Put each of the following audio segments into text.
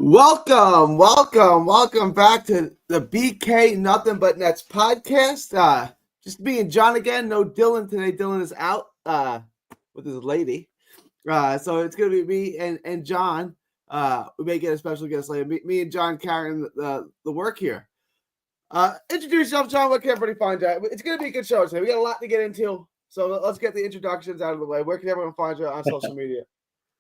Welcome back to the BK Nothing But Nets podcast. Just me and John again. No Dylan today. Dylan is out with his lady. So it's gonna be me and John. We may get a special guest later. Me and John carrying the work here. Introduce yourself, John. Where can everybody find you? It's gonna be a good show today. We got a lot to get into. So let's get the introductions out of the way. Where can everyone find you on social media?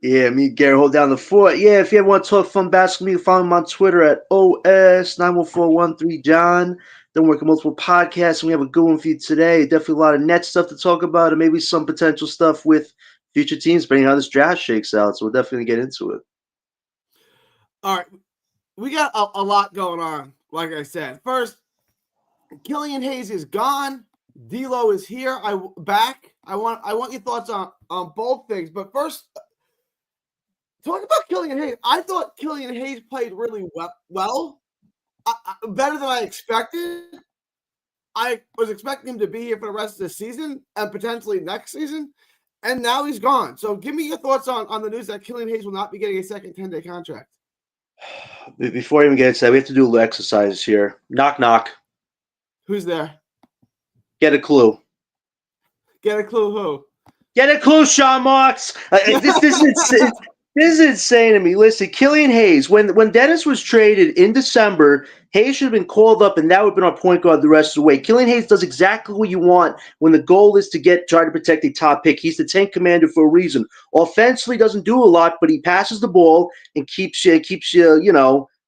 Yeah, me and Gary hold down the fort. Yeah, if you ever want to talk fun basketball, you can follow me on Twitter at OS91413John. Then work on multiple podcasts, and we have a good one for you today. Definitely a lot of net stuff to talk about, and maybe some potential stuff with future teams, depending on how this draft shakes out. So we'll definitely get into it. All right. We got a lot going on, like I said. First, Killian Hayes is gone. D'Lo is here. I want your thoughts on both things. But first, talk about Killian Hayes. I thought Killian Hayes played really well, better than I expected. I was expecting him to be here for the rest of the season and potentially next season, and now he's gone. So give me your thoughts on the news that Killian Hayes will not be getting a second 10-day contract. Before I even get into that, we have to do a little exercise here. Knock, knock. Who's there? Get a clue. Get a clue who? Get a clue, Sean Marks. This is insane to me. Listen, Killian Hayes, when Dennis was traded in December, Hayes should have been called up, and that would have been our point guard the rest of the way. Killian Hayes does exactly what you want when the goal is to try to protect a top pick. He's the tank commander for a reason. Offensively, doesn't do a lot, but he passes the ball and keeps you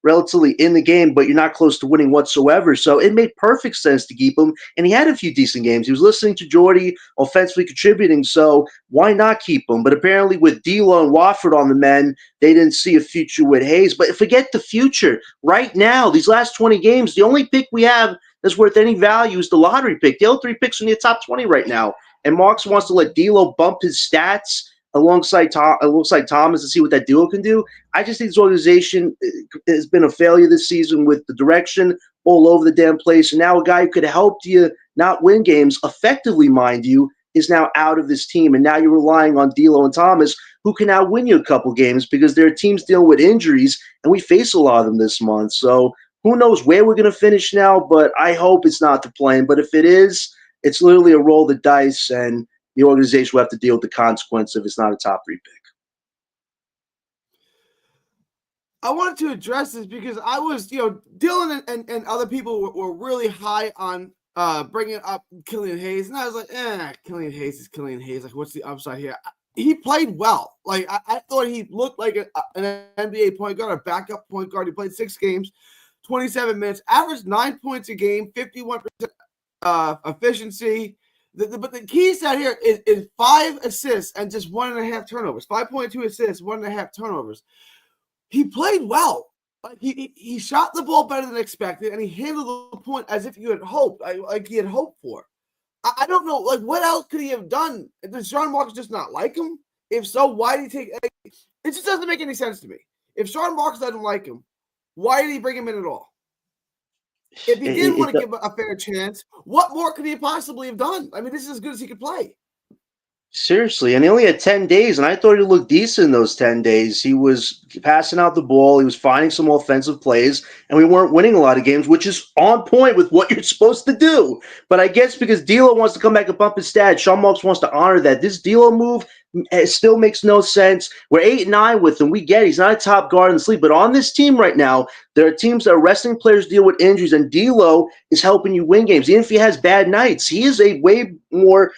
relatively in the game, but you're not close to winning whatsoever. So it made perfect sense to keep him, and he had a few decent games. He was listening to Jordy, offensively contributing, so why not keep him? But apparently with D'Lo and Wofford on the men, they didn't see a future with Hayes. But forget the future. Right now, these last 20 games, the only pick we have that's worth any value is the lottery pick. The other three picks are in the top 20 right now, and Marks wants to let D'Lo bump his stats alongside Thomas to see what that duo can do. I just think this organization has been a failure this season with the direction all over the damn place. And now a guy who could have helped you not win games effectively, mind you, is now out of this team. And now you're relying on D'Lo and Thomas, who can now win you a couple games because there are teams dealing with injuries, and we face a lot of them this month. So who knows where we're going to finish now, but I hope it's not the plane. But if it is, it's literally a roll of the dice, and the organization will have to deal with the consequence if it's not a top 3 pick. I wanted to address this because I was, Dylan and other people were really high on bringing up Killian Hayes. And I was like, Killian Hayes is Killian Hayes. Like, what's the upside here? He played well. Like, I thought he looked like an NBA point guard, a backup point guard. He played 6 games, 27 minutes, averaged 9 points a game, 51% efficiency. But the key stat here is 5 assists and just 1.5 turnovers. 5.2 assists, 1.5 turnovers. He played well. Like he shot the ball better than expected, and he handled the point as if you had hoped, like he had hoped for. I don't know, like what else could he have done? Does Sean Marks just not like him? If so, why did he take? Like, it just doesn't make any sense to me. If Sean Marks doesn't like him, why did he bring him in at all? If he didn't want to give a fair chance, what more could he possibly have done? I mean, this is as good as he could play. Seriously, and he only had 10 days, and I thought he looked decent in those 10 days. He was passing out the ball. He was finding some offensive plays, and we weren't winning a lot of games, which is on point with what you're supposed to do. But I guess because D'Lo wants to come back and bump his stats, Sean Marks wants to honor that. This D'Lo move still makes no sense. We're 8-9 with him. We get it. He's not a top guard in the league. But on this team right now, there are teams that are resting players deal with injuries, and D'Lo is helping you win games. Even if he has bad nights, he is a way more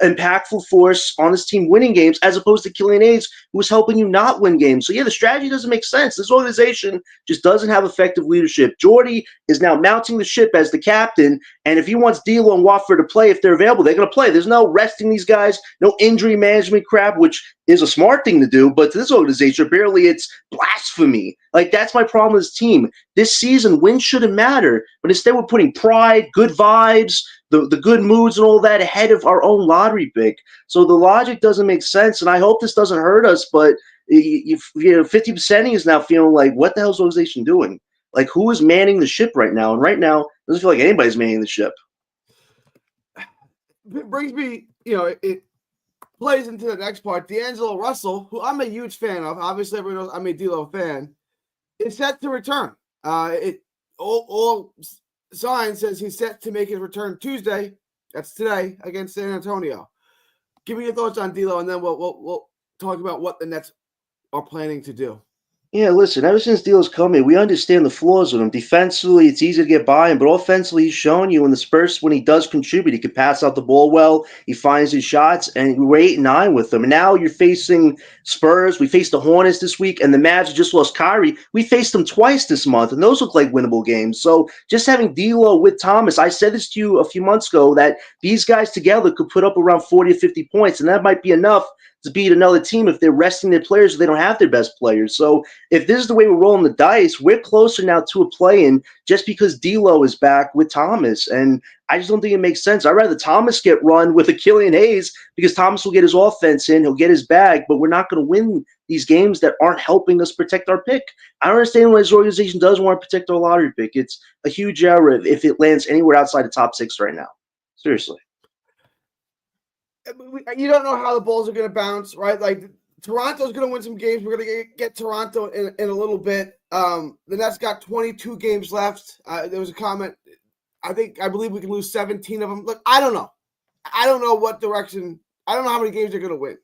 impactful force on this team winning games as opposed to Killian Hayes, who was helping you not win games. So, yeah, the strategy doesn't make sense. This organization just doesn't have effective leadership. Jordy is now mounting the ship as the captain, and if he wants D'Lo and Wofford to play, if they're available, they're going to play. There's no resting these guys, no injury management crap, which is a smart thing to do, but to this organization, apparently it's blasphemy. Like, that's my problem with this team. This season, wins shouldn't matter, but instead we're putting pride, good vibes, the good moods and all that ahead of our own lottery pick. So the logic doesn't make sense, and I hope this doesn't hurt us, but 50% is now feeling like, what the hell is the organization doing? Like, who is manning the ship right now? And right now, it doesn't feel like anybody's manning the ship. It brings me, it plays into the next part. D'Angelo Russell, who I'm a huge fan of. Obviously, everyone knows I'm a D'Lo fan. is set to return. All signs says he's set to make his return Tuesday. That's today against San Antonio. Give me your thoughts on D'Lo, and then we'll talk about what the Nets are planning to do. Yeah, listen, ever since D'Lo's come here, we understand the flaws with him. Defensively, it's easy to get by him, but offensively, he's shown you in the Spurs when he does contribute, he can pass out the ball well, he finds his shots, and we're 8-9 with him. And now you're facing Spurs. We faced the Hornets this week, and the Mavs just lost Kyrie. We faced them twice this month, and those look like winnable games. So just having D'Lo with Thomas, I said this to you a few months ago, that these guys together could put up around 40 or 50 points, and that might be enough to beat another team if they're resting their players or they don't have their best players. So if this is the way we're rolling the dice, we're closer now to a play-in just because D'Lo is back with Thomas. And I just don't think it makes sense. I'd rather Thomas get run with a Killian Hayes because Thomas will get his offense in, he'll get his bag, but we're not going to win these games that aren't helping us protect our pick. I don't understand why this organization does want to protect our lottery pick. It's a huge error if it lands anywhere outside the top 6 right now. Seriously. You don't know how the Bulls are going to bounce, right? Like Toronto's going to win some games. We're going to get Toronto in a little bit. The Nets got 22 games left. There was a comment. I believe we can lose 17 of them. Look, I don't know. I don't know what direction. I don't know how many games they're going to win.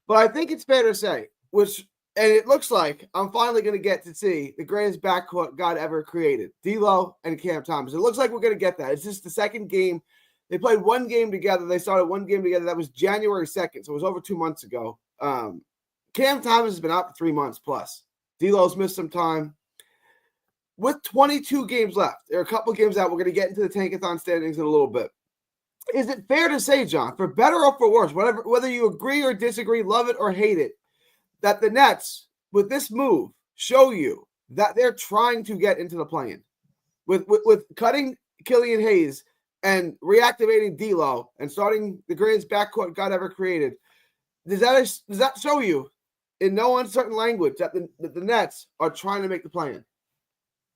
But I think it's fair to say, and it looks like I'm finally going to get to see the greatest backcourt God ever created, D'Lo and Cam Thomas. It looks like we're going to get that. It's just the second game. They played one game together. They started one game together. That was January 2nd, so it was over 2 months ago. Cam Thomas has been out for 3 months plus. D'Lo's missed some time. With 22 games left, there are a couple of games out. We're going to get into the tankathon standings in a little bit. Is it fair to say, John, for better or for worse, whether you agree or disagree, love it or hate it, that the Nets, with this move, show you that they're trying to get into the play-in? With cutting Killian Hayes and reactivating D'Lo and starting the greatest backcourt God ever created, does that show you, in no uncertain language, that the Nets are trying to make the play-in?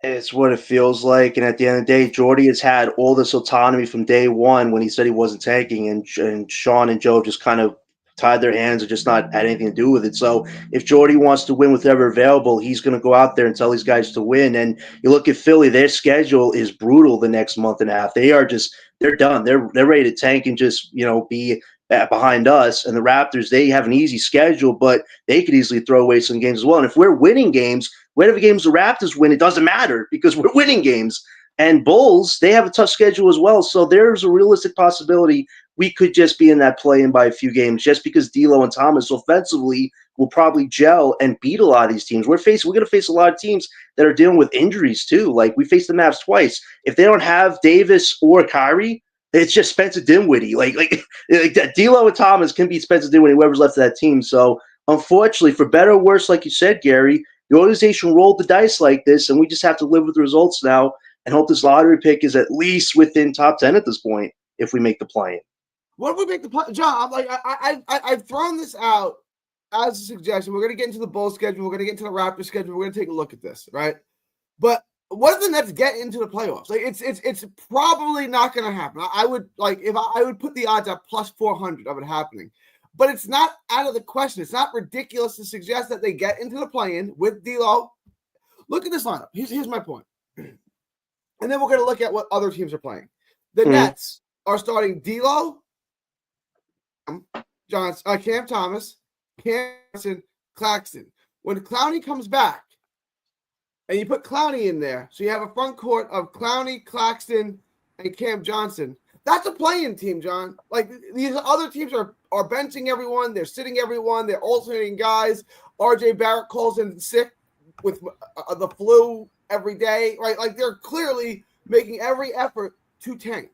It's what it feels like, and at the end of the day, Jordy has had all this autonomy from day one when he said he wasn't tanking, and Sean and Joe just kind of tied their hands and just not had anything to do with it. So if Jordy wants to win with whatever available, he's going to go out there and tell these guys to win. And you look at Philly; their schedule is brutal the next month and a half. They're done. They're ready to tank and just be behind us. And the Raptors, they have an easy schedule, but they could easily throw away some games as well. And if we're winning games, whatever games the Raptors win, it doesn't matter because we're winning games. And Bulls, they have a tough schedule as well. So there's a realistic possibility we could just be in that play-in by a few games just because D'Lo and Thomas offensively will probably gel and beat a lot of these teams. We're going to face a lot of teams that are dealing with injuries too. Like we faced the Mavs twice. If they don't have Davis or Kyrie, it's just Spencer Dinwiddie. Like D'Lo and Thomas can beat Spencer Dinwiddie, whoever's left of that team. So unfortunately, for better or worse, like you said, Gary, the organization rolled the dice like this, and we just have to live with the results now and hope this lottery pick is at least within top 10 at this point if we make the play-in. What if we make the play? John, I've thrown this out as a suggestion. We're going to get into the Bulls schedule. We're going to get into the Raptors schedule. We're going to take a look at this, right? But what if the Nets get into the playoffs? Like it's probably not going to happen. I would put the odds at plus 400 of it happening. But it's not out of the question. It's not ridiculous to suggest that they get into the play-in with D'Lo. Look at this lineup. Here's my point. And then we're going to look at what other teams are playing. The Nets are starting D'Lo, Cam Thomas, Cam Johnson, Claxton. When Clowney comes back, and you put Clowney in there, so you have a front court of Clowney, Claxton, and Cam Johnson. That's a play-in team, John. Like these other teams are benching everyone, they're sitting everyone, they're alternating guys. RJ Barrett calls in sick with the flu every day, right? Like they're clearly making every effort to tank.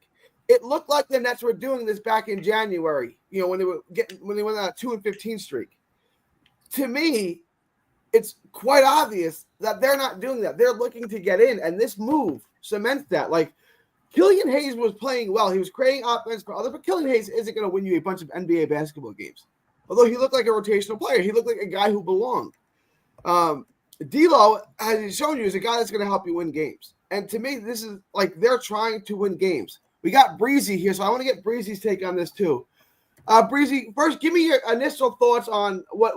It looked like the Nets were doing this back in January, when they went on a 2-15 streak. To me, it's quite obvious that they're not doing that. They're looking to get in, and this move cements that. Like Killian Hayes was playing well. He was creating offense for others, but Killian Hayes isn't going to win you a bunch of NBA basketball games. Although he looked like a rotational player. He looked like a guy who belonged. D'Lo, as shown you, is a guy that's going to help you win games. And to me, this is like they're trying to win games. We got Breezy here, so I want to get Breezy's take on this too. Breezy, first, give me your initial thoughts on what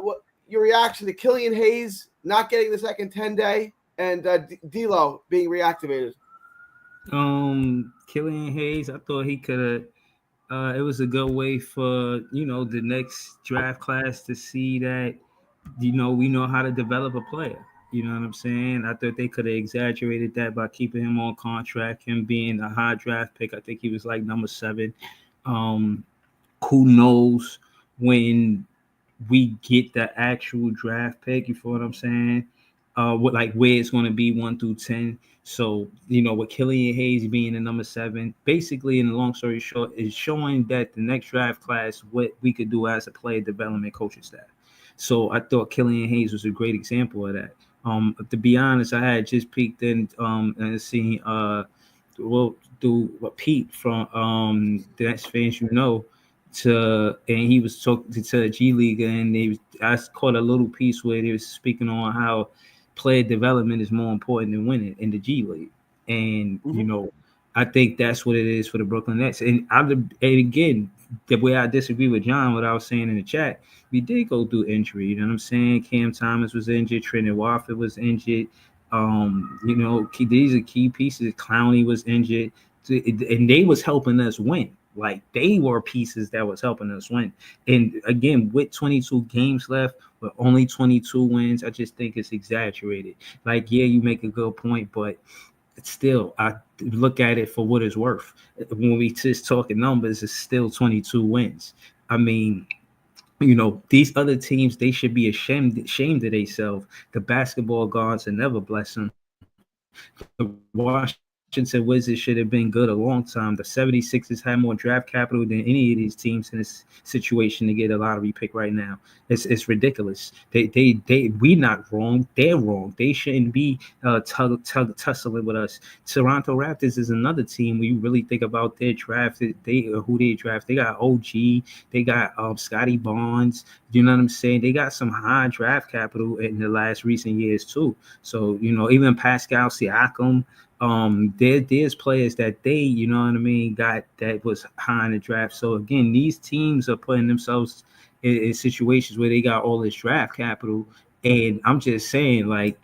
your reaction to Killian Hayes not getting the second 10-day and D'Lo being reactivated? Killian Hayes, I thought he could have. It was a good way for the next draft class to see that we know how to develop a player. You know what I'm saying? I thought they could have exaggerated that by keeping him on contract, him being a high draft pick. I think he was like number 7. Um, who knows when we get the actual draft pick? You feel what I'm saying? What like where it's going to be 1 through 10. So with Killian Hayes being the number 7, basically, in the long story short, is showing that the next draft class what we could do as a player development coaching staff. So I thought Killian Hayes was a great example of that. To be honest, I had just peeked in and seen well do what Pete from the next fans and he was talking to the G League, and I caught a little piece where he was speaking on how player development is more important than winning in the G League. And I think that's what it is for the Brooklyn Nets. And again, the way I disagree with John, what I was saying in the chat, we did go through injury. You know what I'm saying? Cam Thomas was injured, Trendon Watford was injured. These are key pieces. Clowney was injured, and they was helping us win. Like, they were pieces that was helping us win. And again, with 22 games left, with only 22 wins, I just think it's exaggerated. Like, yeah, you make a good point, but still, I look at it for what it's worth. When we just talking numbers, it's still 22 wins. I mean, these other teams, they should be ashamed of themselves. The basketball gods and never bless them. The Washington Wizards should have been good a long time. The 76ers had more draft capital than any of these teams in this situation to get a lottery pick right now. It's ridiculous. We not wrong. They're wrong. They shouldn't be tussling with us. Toronto Raptors is another team. When you really think about their draft, who they draft. They got OG. They got Scotty Barnes. You know what I'm saying? They got some high draft capital in the last recent years too. So even Pascal Siakam. There's players that they, got that was high in the draft. So again, these teams are putting themselves in situations where they got all this draft capital. And I'm just saying, like,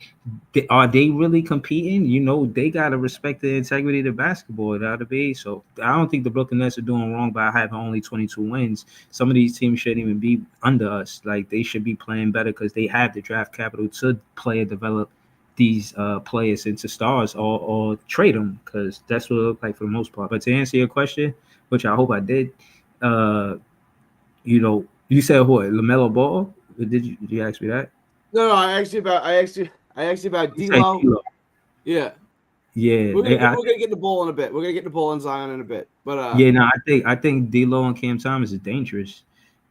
are they really competing? They got to respect the integrity of the basketball at the be. So I don't think the Brooklyn Nets are doing wrong by having only 22 wins. Some of these teams shouldn't even be under us. Like, they should be playing better because they have the draft capital to play and develop these players into stars or trade them, because that's what it looked like for the most part. But to answer your question, which I hope I did, you said what, LaMelo Ball? Did you ask me that? No, I asked you about D'Lo. Yeah. We're gonna get the ball in a bit. We're gonna get the ball in Zion in a bit. But I think D'Lo and Cam Thomas is dangerous,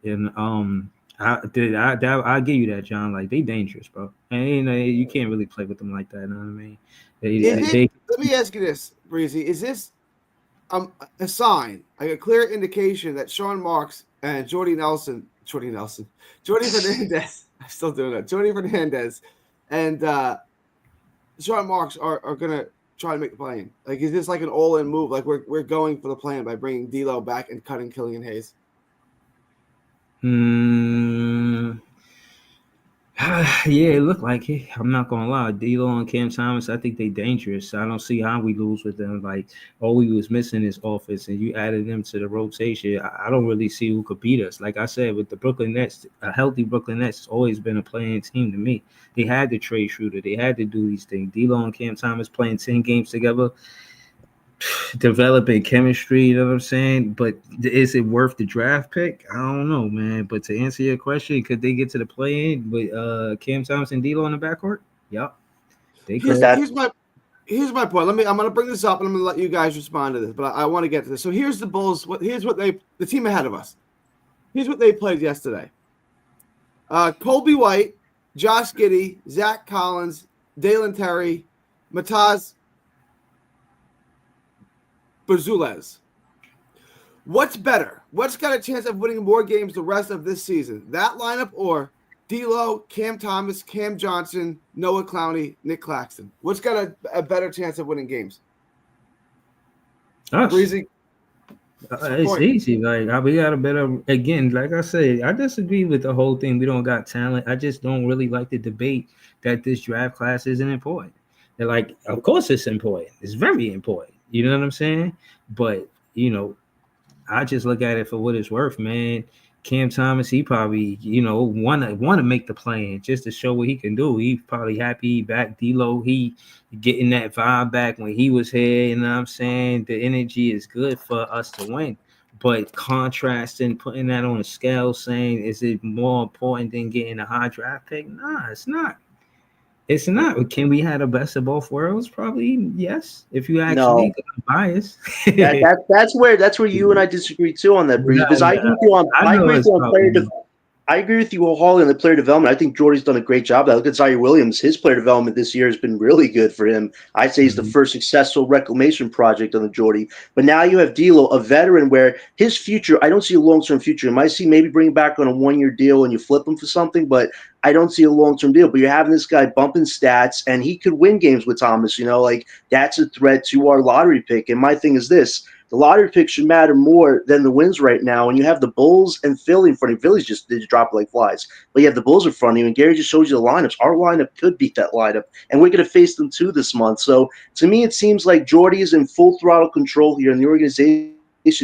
and I'll give you that, John. Like, they dangerous, bro. And you can't really play with them like that. You know what I mean? Let me ask you this, Breezy. Is this a sign, like a clear indication that Sean Marks and Jordy Fernandez, I'm still doing that, Jordy Fernandez and Sean Marks are gonna try to make the play-in? Like, is this like an all-in move? Like, we're going for the plan by bringing D'Lo back and cutting Killian Hayes? Yeah, it looked like it. I'm not gonna lie. D'Lo and Cam Thomas, I think they dangerous. I don't see how we lose with them. Like, all we was missing is offense, and you added them to the rotation. I don't really see who could beat us. Like I said, with the Brooklyn Nets, a healthy Brooklyn Nets has always been a playing team to me. They had to trade Schroeder. They had to do these things. D'Lo and Cam Thomas playing 10 games together, developing chemistry, you know what I'm saying? But is it worth the draft pick? I don't know, man. But to answer your question, could they get to the play-in with Cam Thomas and D'Lo in the backcourt? Yep, they could. Here's my point. I'm gonna bring this up and I'm gonna let you guys respond to this, but I want to get to this. So here's the Bulls. Here's what the team ahead of us. Here's what they played yesterday. Colby White, Josh Giddey, Zach Collins, Dalen Terry, Mataz Barzulez. What's better? What's got a chance of winning more games the rest of this season? That lineup or D'Lo, Cam Thomas, Cam Johnson, Noah Clowney, Nick Claxton? What's got a better chance of winning games? Us. Breezy? That's the It's point. easy. We got a better again. Like I said, I disagree with the whole thing. We don't got talent. I just don't really like the debate that this draft class isn't important. And like, of course, it's important. It's very important. You know what I'm saying? But you know, I just look at it for what it's worth, man. Cam Thomas, he probably, want to make the plan just to show what he can do. He probably happy back D'Lo. He getting that vibe back when he was here. You know what I'm saying? The energy is good for us to win. But contrasting, putting that on a scale, saying is it more important than getting a high draft pick? Nah, it's not. It's not. Can we have the best of both worlds? Probably yes. If you ask me, No, 'cause I'm biased. that's where you and I disagree too on that, Breeze. Because Yeah, I I know agree with it's you on probably I agree with you wholeheartedly on the player development. I think Jordy's done a great job. I look at Zaire Williams. His player development this year has been really good for him. I'd say he's the mhm. first successful reclamation project on the Jordy. But now you have D'Lo, a veteran, where his future, I don't see a long-term future. You might see maybe bring him back on a one-year deal and you flip him for something, but I don't see a long-term deal. But you're having this guy bumping stats, and he could win games with Thomas. Like that's a threat to our lottery pick. And my thing is this. The lottery pick should matter more than the wins right now. And you have the Bulls and Philly in front of you. Philly's just they drop like flies. But you have the Bulls in front of you, and Gary just showed you the lineups. Our lineup could beat that lineup, and we're going to face them too this month. So to me, it seems like Jordy is in full throttle control here in the organization.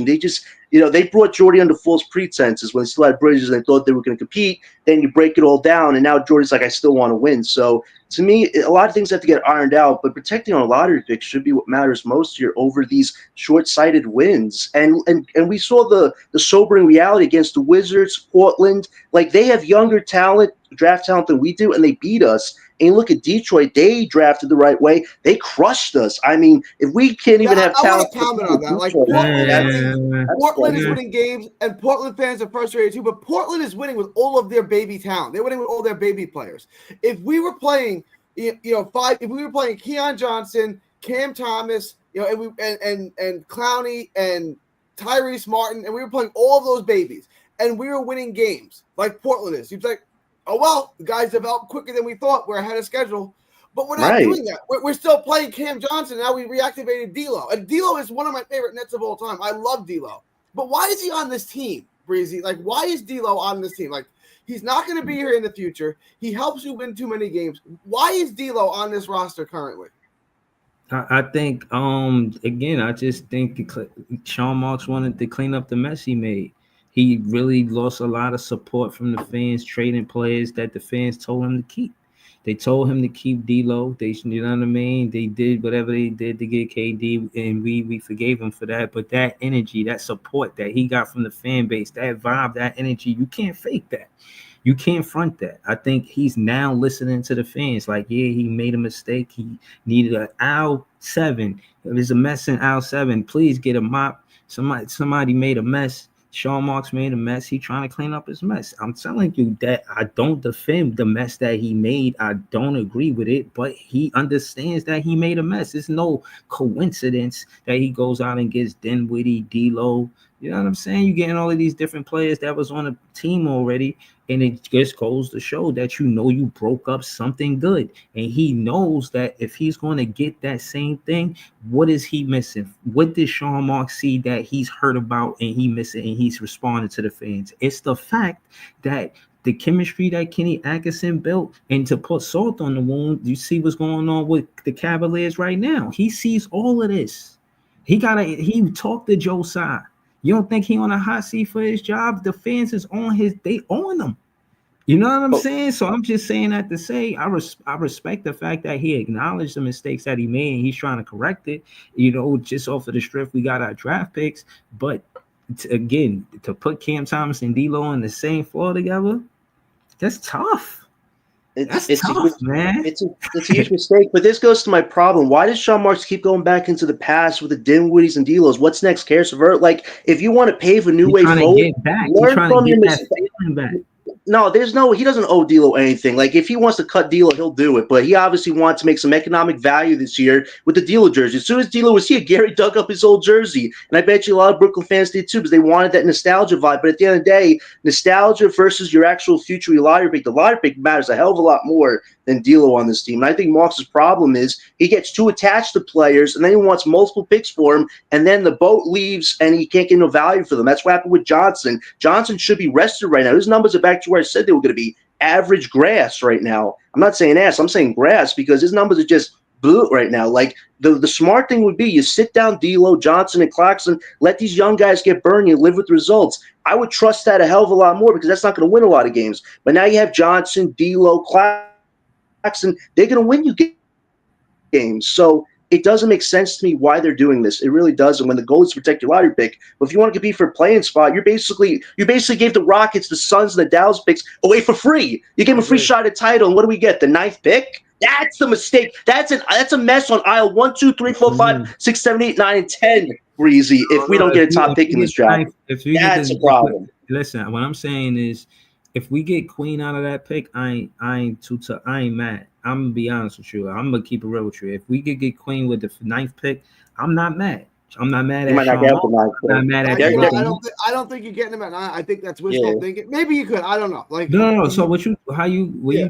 They just, they brought Jordy under false pretenses when they still had Bridges and they thought they were going to compete. Then you break it all down, and now Jordy's like, I still want to win. So to me, a lot of things have to get ironed out, but protecting our lottery pick should be what matters most here over these short-sighted wins. And we saw the sobering reality against the Wizards, Portland. Like they have younger talent, draft talent than we do, and they beat us. And you look at Detroit, they drafted the right way. They crushed us. I mean, if we can't Yeah, even have I talent want to comment on that. Like Detroit, Portland is winning. that's Portland is questionable. winning games, and Portland fans are frustrated too. But Portland is winning with all of their baby talent. They're winning with all their baby players. If we were playing, if we were playing Keon Johnson, Cam Thomas, and Clowney and Tyrese Martin, and we were playing all of those babies, and we were winning games like Portland is. You'd be like, oh well, the guys developed quicker than we thought. We're ahead of schedule. But we're not Right. doing that. We're still playing Cam Johnson. Now we reactivated D'Lo. And D'Lo is one of my favorite Nets of all time. I love D'Lo. But why is he on this team, Breezy? Like, why is D'Lo on this team? Like, he's not going to be here in the future. He helps you win too many games. Why is D'Lo on this roster currently? I think again, I just think Sean Marks wanted to clean up the mess he made. He really lost a lot of support from the fans, trading players that the fans told him to keep. They told him to keep D'Lo. You know what I mean? They did whatever they did to get KD, and we forgave him for that. But that energy, that support that he got from the fan base, that vibe, that energy, you can't fake that. You can't front that. I think he's now listening to the fans. Like, yeah, he made a mistake. He needed an aisle 7. If there's a mess in aisle 7, please get a mop. Somebody made a mess. Sean Marks made a mess. He trying to clean up his mess. I'm telling you that I don't defend the mess that he made. I don't agree with it, but he understands that he made a mess. It's no coincidence that he goes out and gets Dinwiddie, D'Lo. You know what I'm saying? You're getting all of these different players that was on a team already, and it just goes to show that you broke up something good. And he knows that if he's going to get that same thing, what is he missing? What did Sean Mark see that he's heard about and he missing and he's responding to the fans? It's the fact that the chemistry that Kenny Atkinson built, and to put salt on the wound, you see what's going on with the Cavaliers right now. He sees all of this. He talked to Joe Tsai. You don't think he on a hot seat for his job? The fans is they own him. You know what I'm saying? So I'm just saying that to say I respect the fact that he acknowledged the mistakes that he made and he's trying to correct it. Just off of the strip, we got our draft picks. But again, to put Cam Thomas and D'Lo on the same floor together, that's tough. That's tough, man. It's a huge mistake. But this goes to my problem. Why does Sean Marks keep going back into the past with the Dinwiddies and D'Los? What's next, Karis LeVert? Like, if you want to pave a new way forward, learn from your mistakes. No, he doesn't owe D'Lo anything. Like, if he wants to cut D'Lo, he'll do it. But he obviously wants to make some economic value this year with the D'Lo jersey. As soon as D'Lo was here, Gary dug up his old jersey. And I bet you a lot of Brooklyn fans did too because they wanted that nostalgia vibe. But at the end of the day, nostalgia versus your actual future lottery pick, the lottery pick matters a hell of a lot more than D'Lo on this team. And I think Marks' problem is he gets too attached to players, and then he wants multiple picks for him, and then the boat leaves, and he can't get no value for them. That's what happened with Johnson. Johnson should be rested right now. His numbers are back to where I said they were going to be. Average grass right now. I'm not saying ass. I'm saying grass because his numbers are just blue right now. Like the smart thing would be you sit down D'Lo, Johnson, and Clarkson, let these young guys get burned. You live with results. I would trust that a hell of a lot more because that's not going to win a lot of games. But now you have Johnson, D'Lo, Clarkson. They're going to win you games. So it doesn't make sense to me why they're doing this. It really doesn't. When the goal is to protect your lottery pick, but if you want to compete for a playing spot, you basically gave the Rockets, the Suns, and the Dallas picks away for free. You gave them a free shot at title, and what do we get? The 9th pick. That's the mistake. That's a mess on aisle 1, 2, 3, 4, 5, 6, 7, 8, 9, and 10. Breezy. If we don't get a top pick in this draft, that's a problem. Listen, what I'm saying is, if we get Queen out of that pick, I ain't mad. I'm gonna be honest with you. I'm gonna keep it real with you. If we could get Queen with the 9th pick, I'm not mad. I'm not mad at Sean. I'm not mad at I don't think you're getting him at 9. I think that's wishful thinking. Maybe you could. I don't know. Like no. So what you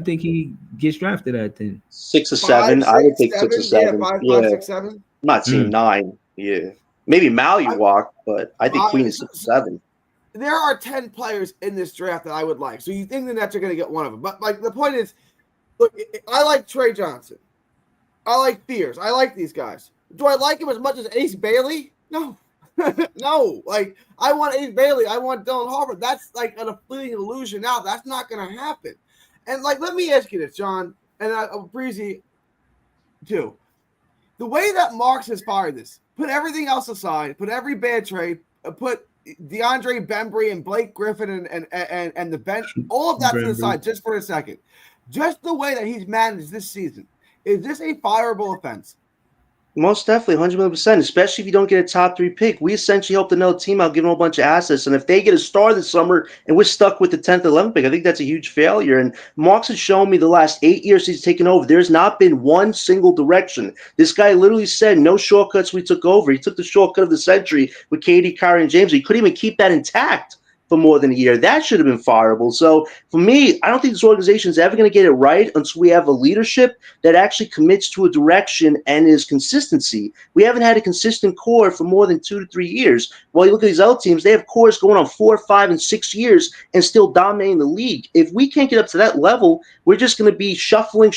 think he gets drafted at then? 6 or 7. I would think 6 or 7. Yeah, 5, 6, 7. I'm not seeing 9. Yeah, maybe Malywalk, but I think Queen is 6 or 7. There are 10 players in this draft that I would like. So you think the Nets are going to get one of them? But like the point is, look, I like Trey Johnson. I like Fears. I like these guys. Do I like him as much as Ace Bailey? No. No. Like, I want Ace Bailey. I want Dylan Harper. That's like a fleeting illusion now. That's not going to happen. And like, let me ask you this, John, and Breezy too. The way that Marks has fired this, put everything else aside, put every bad trade, put DeAndre Bembry and Blake Griffin and the bench, all of that to the side just for a second. Just the way that he's managed this season, is this a fireable offense? Most definitely, 100%, especially if you don't get a top 3 pick. We essentially helped another team out, giving them a bunch of assets. And if they get a star this summer and we're stuck with the 10th, 11th pick, I think that's a huge failure. And Marks has shown me the last 8 years he's taken over, there's not been one single direction. This guy literally said no shortcuts we took over. He took the shortcut of the century with KD, Kyrie, and James. He couldn't even keep that intact for more than a year. That should have been fireable. So for me, I don't think this organization is ever going to get it right until we have a leadership that actually commits to a direction and is consistency. We haven't had a consistent core for more than 2 to 3 years. While you look at these other teams, they have cores going on 4, 5, and 6 years and still dominating the league. If we can't get up to that level, we're just going to be shuffling,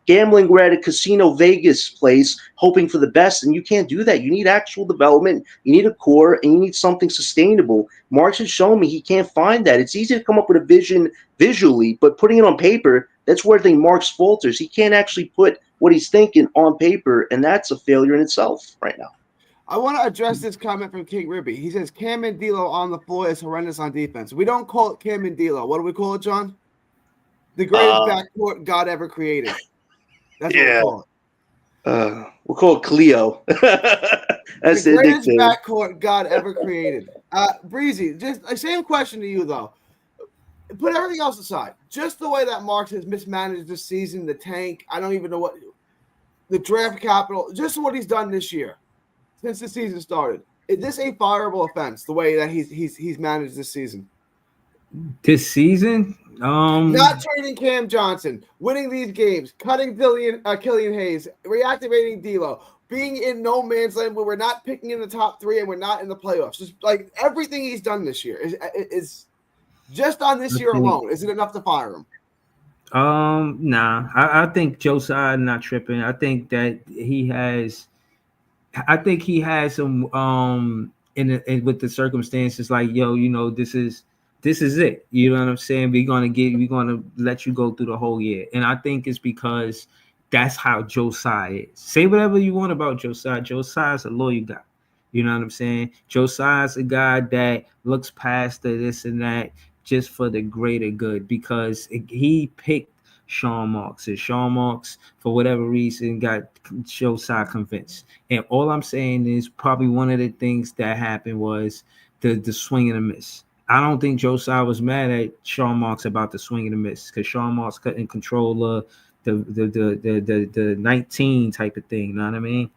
gambling. We're at a casino Vegas place hoping for the best, and you can't do that. You need actual development, you need a core, and you need something sustainable. Marks has shown me he can't find that. It's easy to come up with a vision visually, but putting it on paper, that's where I think Marks falters. He can't actually put what he's thinking on paper, and that's a failure in itself right now. I want to address this comment from King Ribby. He says Cam and D'Lo on the floor is horrendous on defense. We don't call it Cam and D'Lo. What do we call it, John? The greatest backcourt God ever created. That's what we call it. We'll call it Cleo. That's the greatest backcourt God ever created. Breezy, just a same question to you though. Put everything else aside. Just the way that Marks has mismanaged this season, the tank. I don't even know what the draft capital. Just what he's done this year since the season started. Is this a fireable offense? The way that he's managed this season. This season, not trading Cam Johnson, winning these games, cutting Killian Hayes, reactivating D'Lo, being in no man's land where we're not picking in the top 3 and we're not in the playoffs. Just like everything he's done this year is just on this year alone. Is it enough to fire him? Nah. I think Josiah not tripping. I think that he has some in with the circumstances like, yo, you know, this is it. You know what I'm saying? We're gonna let you go through the whole year. And I think it's because that's how Josiah is. Say whatever you want about Josiah. Josiah's a loyal guy. You know what I'm saying? Josiah's a guy that looks past the this and that just for the greater good, because he picked Sean Marks. And Sean Marks, for whatever reason, got Josiah convinced. And all I'm saying is probably one of the things that happened was the swing and a miss. I don't think Josiah was mad at Sean Marks about the swing and a miss, because Sean Marks couldn't control the 19 type of thing. You know what I mean?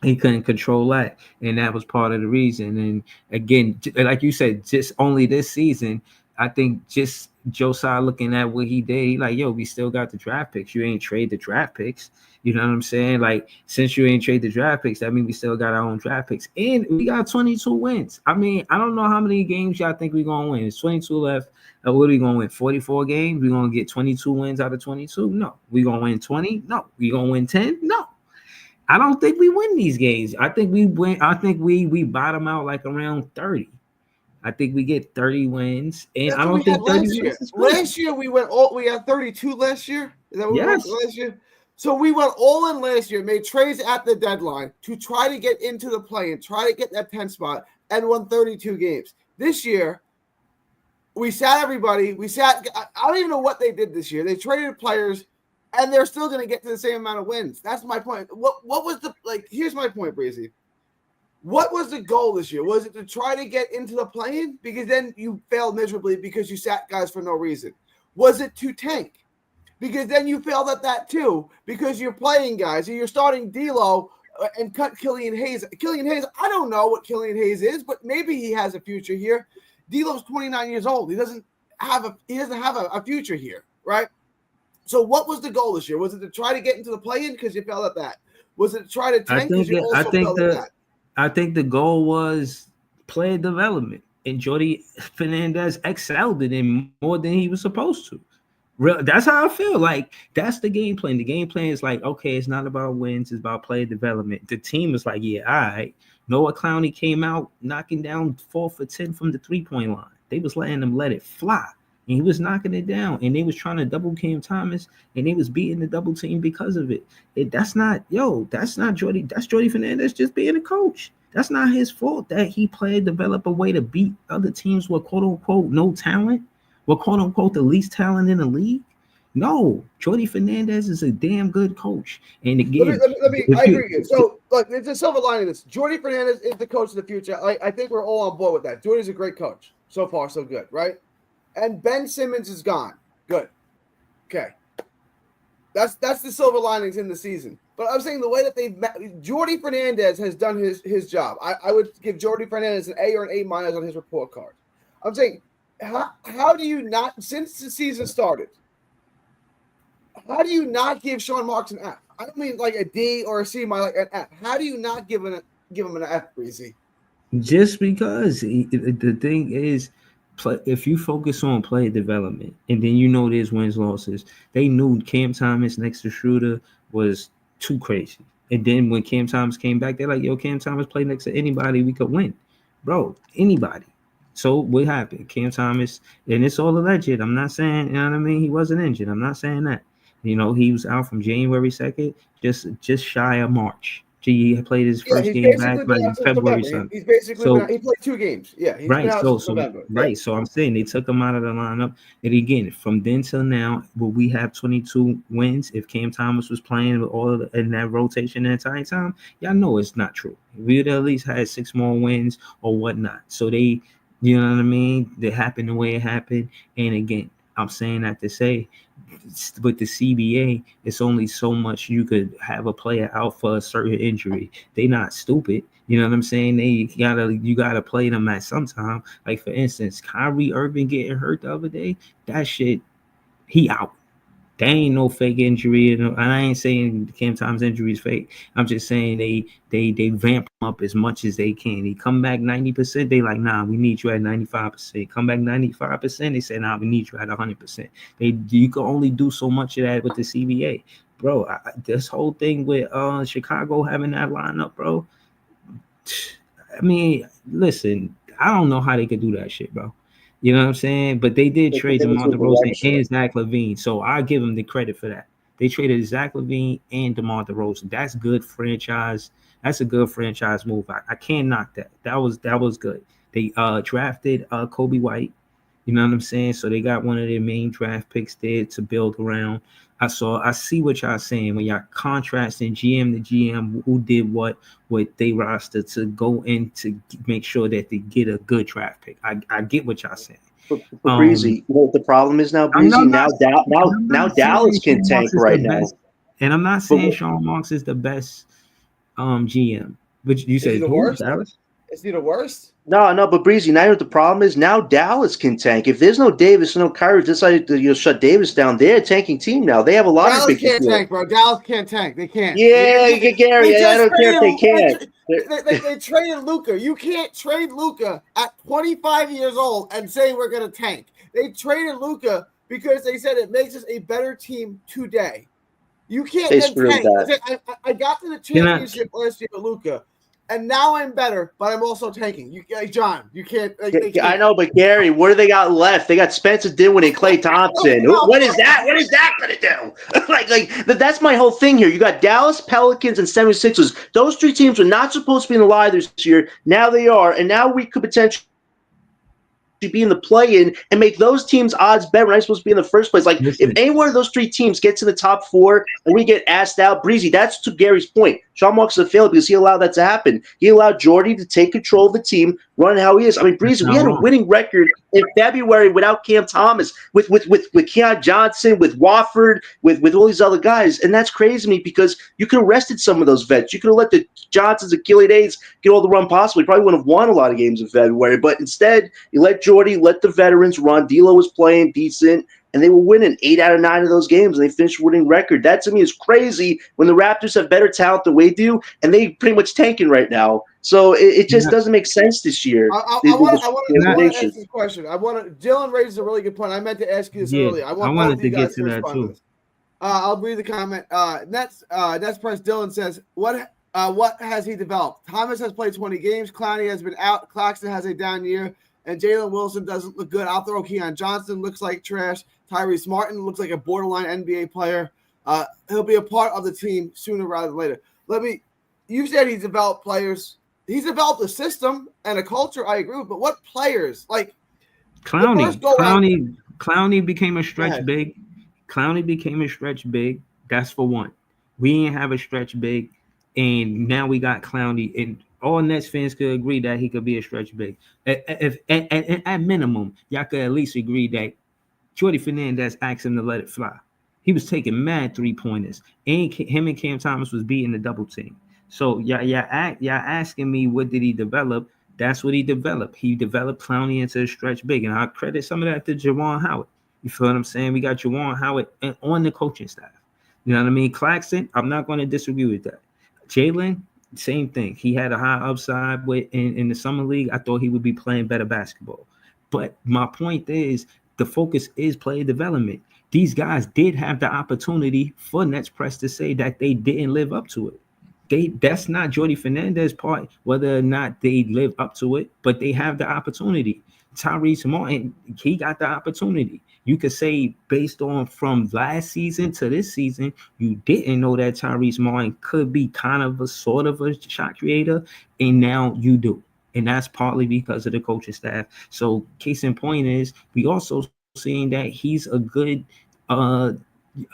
He couldn't control that, and that was part of the reason. And again, like you said, just only this season, I think just Josiah looking at what he did, he like, yo, we still got the draft picks. You ain't trade the draft picks. You know what I'm saying? Like, since you ain't trade the draft picks, that means we still got our own draft picks. And we got 22 wins. I mean, I don't know how many games y'all think we're going to win. It's 22 left. What are we going to win? 44 games? We're going to get 22 wins out of 22? No. We going to win 20? No. We going to win 10? No. I don't think we win these games. I think we win. I think we bottom out like around 30. I think we get 30 wins, and That's I what we don't had think 30 last year. wins is good. Last year we had 32 last year. Is that what Yes. we went last year? So we went all in last year, made trades at the deadline to try to get into the play and try to get that 10 spot, and won 32 games. This year, we sat everybody. I don't even know what they did this year. They traded players, and they're still going to get to the same amount of wins. That's my point. What was the like? Here's my point, Breezy. What was the goal this year? Was it to try to get into the play-in? Because then you failed miserably because you sat guys for no reason. Was it to tank? Because then you failed at that too because you're playing guys and you're starting D'Lo and cut Killian Hayes. Killian Hayes, I don't know what Killian Hayes is, but maybe he has a future here. D'Lo's 29 years old. He doesn't have a future here, right? So what was the goal this year? Was it to try to get into the play-in because you failed at that? Was it to try to tank because you also failed at that? I think the goal was player development, and Jordy Fernandez excelled in it more than he was supposed to. That's how I feel. Like, that's the game plan. The game plan is like, okay, it's not about wins, it's about player development. The team is like, yeah, all right. Noah Clowney came out knocking down 4 for 10 from the 3-point line. They was letting him let it fly. And he was knocking it down, and they was trying to double Cam Thomas, and they was beating the double team because of it. That's not Jordy. That's Jordy Fernandez just being a coach. That's not his fault that he develop a way to beat other teams with quote unquote no talent, with quote unquote the least talent in the league. No, Jordy Fernandez is a damn good coach. And again, I agree with you. So, look, there's a silver lining to this. Jordy Fernandez is the coach of the future. I think we're all on board with that. Jordy's a great coach. So far, so good, right? And Ben Simmons is gone. Good. Okay. That's the silver linings in the season. But I'm saying the way that Jordy Fernandez has done his job. I would give Jordy Fernandez an A or an A- on his report card. I'm saying, how do you not, since the season started, how do you not give Sean Marks an F? I don't mean like a D or a C, like an F. How do you not give him an F, Breezy? Just because the thing is, if you focus on player development and then you know there's wins, losses, they knew Cam Thomas next to Schroeder was too crazy. And then when Cam Thomas came back, they're like, yo, Cam Thomas played next to anybody, we could win. Bro, anybody. So what happened? Cam Thomas, and it's all alleged. I'm not saying, you know what I mean? He wasn't injured. I'm not saying that. You know, he was out from January 2nd, just shy of March. He played his first game back like February something. He's basically he played 2 games. Yeah, he's been out since November. Right. So I'm saying they took him out of the lineup. And again, from then till now, will we have 22 wins if Cam Thomas was playing with all in that rotation the entire time? Y'all know it's not true. We'd at least had 6 more wins or whatnot. So they, you know what I mean? They happened the way it happened. And again, I'm saying that to say, with the CBA, it's only so much you could have a player out for a certain injury. They not stupid. You know what I'm saying? You gotta play them at some time. Like for instance, Kyrie Irving getting hurt the other day. That shit, he out. There ain't no fake injury, and I ain't saying Cam Thomas' injury is fake. I'm just saying they vamp him up as much as they can. He come back 90%, they like, nah, we need you at 95%. Come back 95%, they say, nah, we need you at 100%. You can only do so much of that with the CBA, bro. This whole thing with Chicago having that lineup, bro. I mean, listen, I don't know how they could do that shit, bro. You know what I'm saying? But they did trade DeMar DeRozan and Zach LaVine. So I give them the credit for that. They traded Zach LaVine and DeMar DeRozan. That's good franchise. That's a good franchise move. I can't knock that. That was good. They drafted Kobe White. You know what I'm saying? So they got one of their main draft picks there to build around. I see what y'all saying when y'all contrasting GM to GM who did what they roster to go in to make sure that they get a good draft pick. I get what y'all saying. But Breezy, you know what the problem is now, Breezy? Now Dallas can tank right now. And I'm not saying Sean Marks is the best GM. But you said who? Dallas? Is he the worst? No, but Breezy, now you know what the problem is? Now Dallas can tank. If there's no Davis, no Kyrie decided to shut Davis down, they're a tanking team now. They have a lot of Dallas big to can't feel. tank, bro. Dallas can't tank. They can't. Yeah, They Gary, I just don't care if they traded. can. They traded Luca. You can't trade Luca at 25 years old and say we're going to tank. They traded Luca because they said it makes us a better team today. You can't They then screwed tank. that. I got to the Can I? championship last year with Luca, and now I'm better, but I'm also tanking. You, like John, you can't. They I can't. know, but Gary, what do they got left? They got Spencer Dinwiddie and Klay Thompson. What is that? What is that going to do? That's my whole thing here. You got Dallas, Pelicans, and 76ers. Those three teams were not supposed to be in the lie this year. Now they are, and now we could potentially be in the play-in and make those teams odds better when I'm supposed to be in the first place. Like, if Listen, any one of those three teams gets to the top four and we get asked out, Breezy, that's to Gary's point. Sean Marks is a failure because he allowed that to happen. He allowed Jordy to take control of the team, run how he is. I mean, that's Breezy, we not had a wrong. winning record in February without Cam Thomas, with Keon Johnson, with Wofford, with all these other guys. And that's crazy to me because you could have rested some of those vets. You could have let the Johnsons, Achilles Hayes get all the run possible. You probably wouldn't have won a lot of games in February. But instead, you let Jordy, let the veterans run. D'Lo was playing decent, and they were winning 8 out of 9 of those games, and they finished winning record. That to me is crazy when the Raptors have better talent than we do, and they pretty much tanking right now. So it just doesn't make sense this year. I want to The ask this question. Dylan raises a really good point. I meant to ask you this Yeah, earlier. I I want both wanted of you to get guys to to that respond to too. this. I'll read the comment. Nets Press Dylan says, what has he developed? Thomas has played 20 games. Clowney has been out. Claxton has a down year. And Jalen Wilson doesn't look good. I'll throw Keon Johnson looks like trash. Tyrese Martin looks like a borderline NBA player. He'll be a part of the team sooner rather than later. You said he's developed players. He's developed a system and a culture. I agree with, but what players? Like the first go round. Clowney became a Go stretch ahead. big. Clowney became a stretch big. That's for one. We didn't have a stretch big, and now we got Clowney. And all Nets fans could agree that he could be a stretch big. At minimum, y'all could at least agree that Jordy Fernandez asked him to let it fly. He was taking mad 3-pointers, and him and Cam Thomas was beating the double team. So y'all asking me what did he develop? That's what he developed. He developed Clowney into a stretch big, and I credit some of that to Jawan Howard. You feel what I'm saying? We got Jawan Howard on the coaching staff. You know what I mean? Claxton, I'm not going to disagree with that. Jalen, same thing. He had a high upside in the summer league. I thought he would be playing better basketball. But my point is, the focus is player development. These guys did have the opportunity for Nets Press to say that they didn't live up to it. That's not Jordy Fernandez's part, whether or not they live up to it, but they have the opportunity. Tyrese Martin, he got the opportunity. You could say based on from last season to this season, you didn't know that Tyrese Martin could be kind of a sort of a shot creator, and now you do. And that's partly because of the coaching staff. So case in point is we also seeing that uh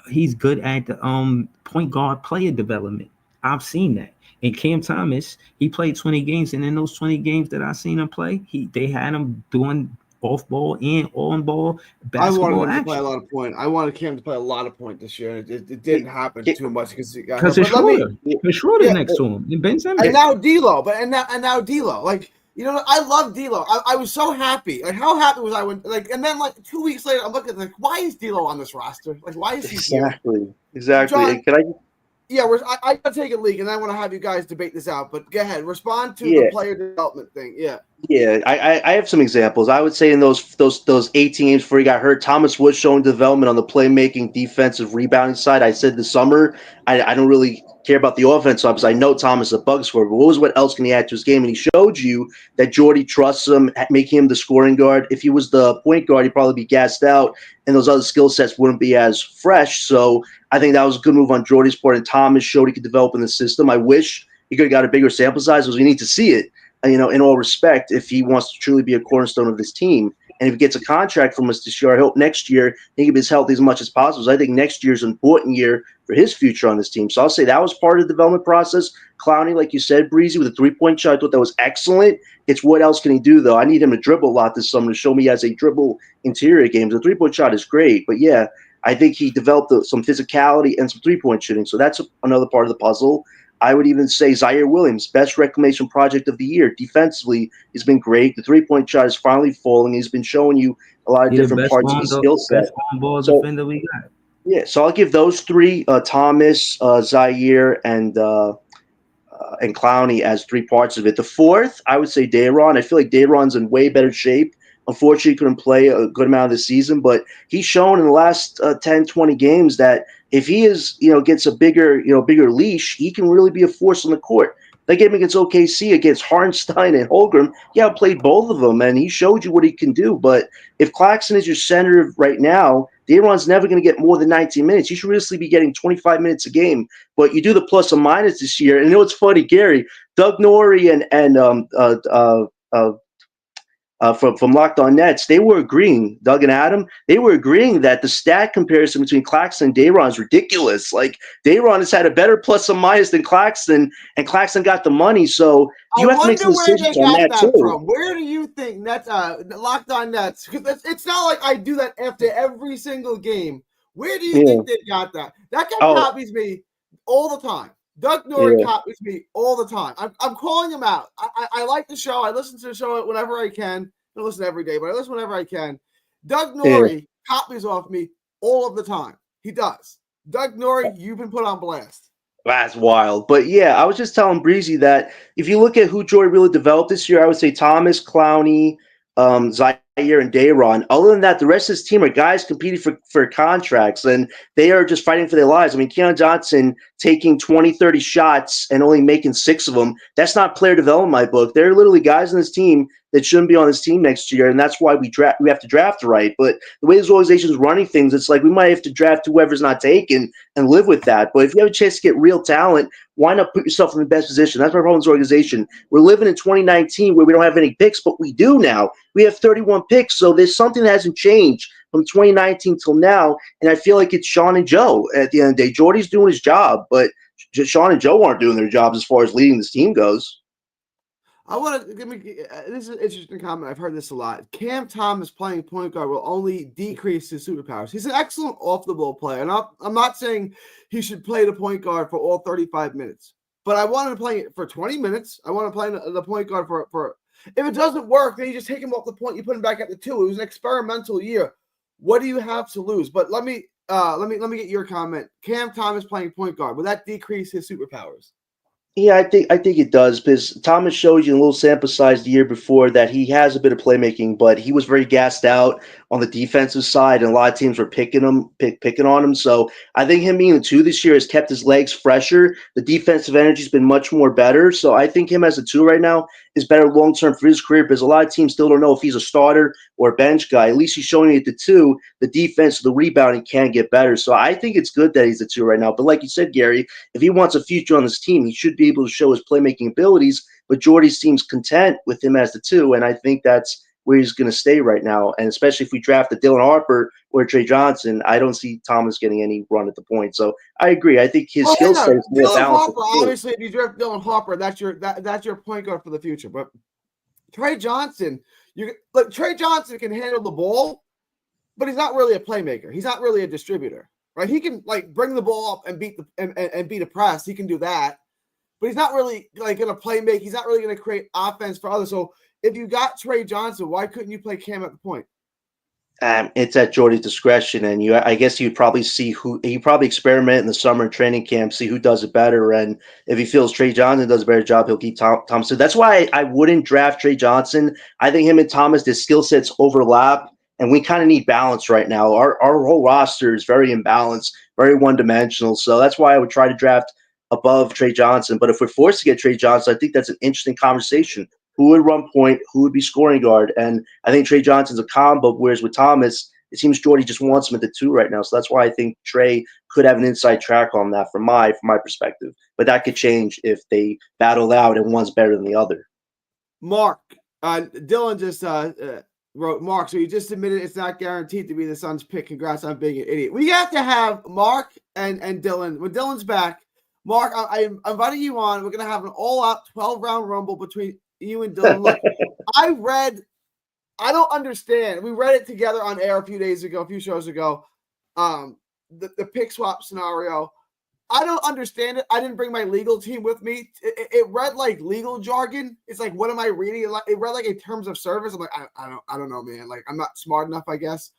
he's good at the point guard player development. I've seen that. And Cam Thomas, he played 20 games, and in those 20 games that I seen him play, they had him doing off ball and on ball I wanted basketball him to play a action. lot of point. I wanted Cam to play a lot of point this year. It didn't happen too much because he got Because hurt. it's But let me, Schroeder. It's Schroeder yeah. next to him. And Ben Simmons. And now D'Lo, and now D'Lo. Like I love D'Lo. I was so happy. Like how happy was I when and then like 2 weeks later, I'm looking like why is D'Lo on this roster? Like why is he here? Exactly. John, Can I? yeah, I gotta take a leak, and I want to have you guys debate this out. But go ahead, respond to Yeah. the player development thing. Yeah. Yeah, I have some examples. I would say in those 18 games before he got hurt, Thomas was showing development on the playmaking, defensive, rebounding side. I said this summer, I don't really care about the offense because I know Thomas is a bug scorer. But what else can he add to his game? And he showed you that Jordy trusts him, making him the scoring guard. If he was the point guard, he'd probably be gassed out, and those other skill sets wouldn't be as fresh. So I think that was a good move on Jordy's part. And Thomas showed he could develop in the system. I wish he could have got a bigger sample size because we need to see it. In all respect, if he wants to truly be a cornerstone of this team. And if he gets a contract from us this year, I hope next year he can be as healthy as much as possible. So I think next year is an important year for his future on this team. So I'll say that was part of the development process. Clowney, like you said, Breezy, with a three-point shot, I thought that was excellent. It's what else can he do, though? I need him to dribble a lot this summer to show me he has a dribble interior game. The three-point shot is great. But, yeah, I think he developed some physicality and some three-point shooting. So that's another part of the puzzle. I would even say Zaire Williams, best reclamation project of the year. Defensively, he's been great. The 3-point shot is finally falling. He's been showing you a lot of He the different parts of his skill set. best on ball So defender we got. yeah, so I'll give those three: Thomas, Zaire, and Clowney as three parts of it. The fourth, I would say Dayron. I feel like Dayron's in way better shape. Unfortunately, he couldn't play a good amount of the season, but he's shown in the last 10, 20 games that if he gets a bigger leash, he can really be a force on the court. That game against OKC, against Hartenstein and Holmgren, yeah, played both of them, and he showed you what he can do. But if Claxton is your center right now, Dayron's never going to get more than 19 minutes. He should really be getting 25 minutes a game. But you do the plus or minus this year, and you know what's funny, Gary? Doug Norrie from Locked On Nets, they were agreeing, Doug and Adam, they were agreeing that the stat comparison between Claxton and Dayron is ridiculous. Like, Dayron has had a better plus or minus than Claxton, and Claxton got the money. So you have to make some decisions on that too. From. Where do you think Nets, Locked On Nets? Because it's not like I do that after every single game. Where do you think they got that? That guy copies me all the time. Doug Norrie copies me all the time. I'm calling him out. I like the show. I listen to the show whenever I can. I don't listen every day, but I listen whenever I can. Doug Norrie copies off me all of the time. He does. Doug Norrie, you've been put on blast. That's wild. But yeah, I was just telling Breezy that if you look at who Jordy really developed this year, I would say Thomas, Clowney, Zaire, and Dayron. Other than that, the rest of his team are guys competing for contracts, and they are just fighting for their lives. I mean, Keon Johnson taking 20, 30 shots and only making 6 of them. That's not player development in my book. There are literally guys on this team that shouldn't be on this team next year, and that's why we have to draft right. But the way this organization is running things, it's like we might have to draft whoever's not taken and live with that. But if you have a chance to get real talent, why not put yourself in the best position? That's my problem with this organization. We're living in 2019 where we don't have any picks, but we do now. We have 31 picks, so there's something that hasn't changed from 2019 till now, and I feel like it's Sean and Joe at the end of the day. Jordy's doing his job, but Sean and Joe aren't doing their jobs as far as leading this team goes. I want to this is an interesting comment. I've heard this a lot. Cam Thomas playing point guard will only decrease his superpowers. He's an excellent off the ball player, and I'm not saying he should play the point guard for all 35 minutes, but I want him to play it for 20 minutes. I want to play the point guard for if it doesn't work, then you just take him off the point. You put him back at the 2. It was an experimental year. What do you have to lose? But let me get your comment. Cam Thomas playing point guard, will that decrease his superpowers? Yeah, I think it does, because Thomas showed you in a little sample size the year before that he has a bit of playmaking, but he was very gassed out on the defensive side, and a lot of teams were picking on him. So I think him being the 2 this year has kept his legs fresher. The defensive energy has been much more better. So I think him as a 2 right now is better long term for his career, because a lot of teams still don't know if he's a starter or a bench guy. At least he's showing you at the 2, the defense, the rebounding can get better. So I think it's good that he's a 2 right now. But like you said, Gary, if he wants a future on this team, he should be able to show his playmaking abilities. But Jordy seems content with him as the 2, and I think that's where he's going to stay right now. And especially if we draft a Dylan Harper or Trey Johnson, I don't see Thomas getting any run at the point. So I agree. I think his skill set is more balanced. Harper, obviously, if you draft Dylan Harper, that's your point guard for the future. But Trey Johnson, Trey Johnson can handle the ball, but he's not really a playmaker. He's not really a distributor, right? He can bring the ball up and beat a press. He can do that, but he's not really going to play make. He's not really going to create offense for others. So if you got Trey Johnson, why couldn't you play Cam at the point? It's at Jordy's discretion, and I guess you'd probably see you probably experiment in the summer training camp, see who does it better, and if he feels Trey Johnson does a better job, he'll keep Thompson. That's why I wouldn't draft Trey Johnson. I think him and Thomas, their skill sets overlap, and we kind of need balance right now. Our whole roster is very imbalanced, very one-dimensional, so that's why I would try to draft above Trey Johnson. But if we're forced to get Trey Johnson, I think that's an interesting conversation. Who would run point? Who would be scoring guard? And I think Trey Johnson's a combo, whereas with Thomas, it seems Jordy just wants him at the 2 right now. So that's why I think Trey could have an inside track on that from my perspective. But that could change if they battle out and one's better than the other. Mark, Dylan just wrote, Mark, so you just admitted it's not guaranteed to be the Suns' pick. Congrats on being an idiot. We have to have Mark and Dylan. When Dylan's back, Mark, I'm inviting you on. We're going to have an all-out 12-round rumble between you and Dylan. Look, I don't understand. We read it together on air a few shows ago. The pick swap scenario. I don't understand it. I didn't bring my legal team with me. It read like legal jargon. It's like, what am I reading? It read like in terms of service. I'm like, I don't know, man. Like, I'm not smart enough, I guess.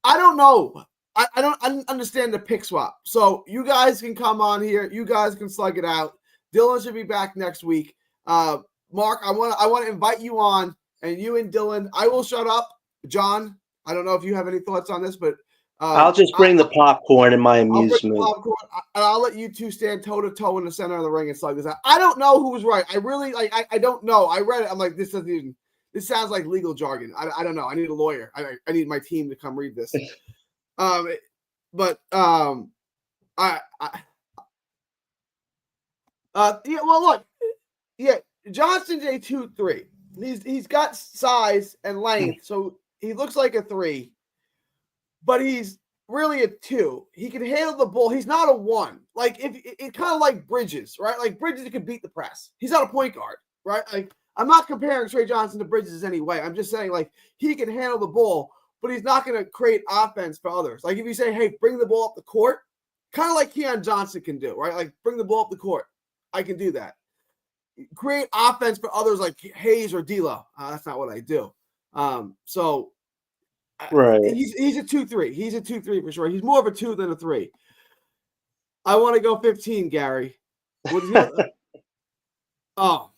I don't know. I don't understand the pick swap. So you guys can come on here. You guys can slug it out. Dylan should be back next week. Mark, I want to invite you on, and you and Dylan. I will shut up. John, I don't know if you have any thoughts on this, but I'll just bring the popcorn and my I'll bring amusement. the popcorn, and I'll let you two stand toe to toe in the center of the ring and slug this out. I don't know who was right. I really like. I don't know. I read it. I'm like, this doesn't even. This sounds like legal jargon. I don't know. I need a lawyer. I need my team to come read this. Yeah. Well, look. Yeah, Johnson's a 2-3. He's got size and length, so he looks like a 3, but he's really a 2. He can handle the ball. He's not a 1. Like it's kind of like Bridges, right? Like Bridges could beat the press. He's not a point guard, right? Like I'm not comparing Trey Johnson to Bridges in any way. I'm just saying like he can handle the ball, but he's not going to create offense for others. Like if you say, hey, bring the ball up the court, kind of like Keon Johnson can do, right? Like bring the ball up the court. I can do that. Create offense for others like Hayes or D'Lo. That's not what I do. So right. He's a 2-3. He's a 2-3 for sure. He's more of a 2 than a 3. I want to go 15, Gary. Oh,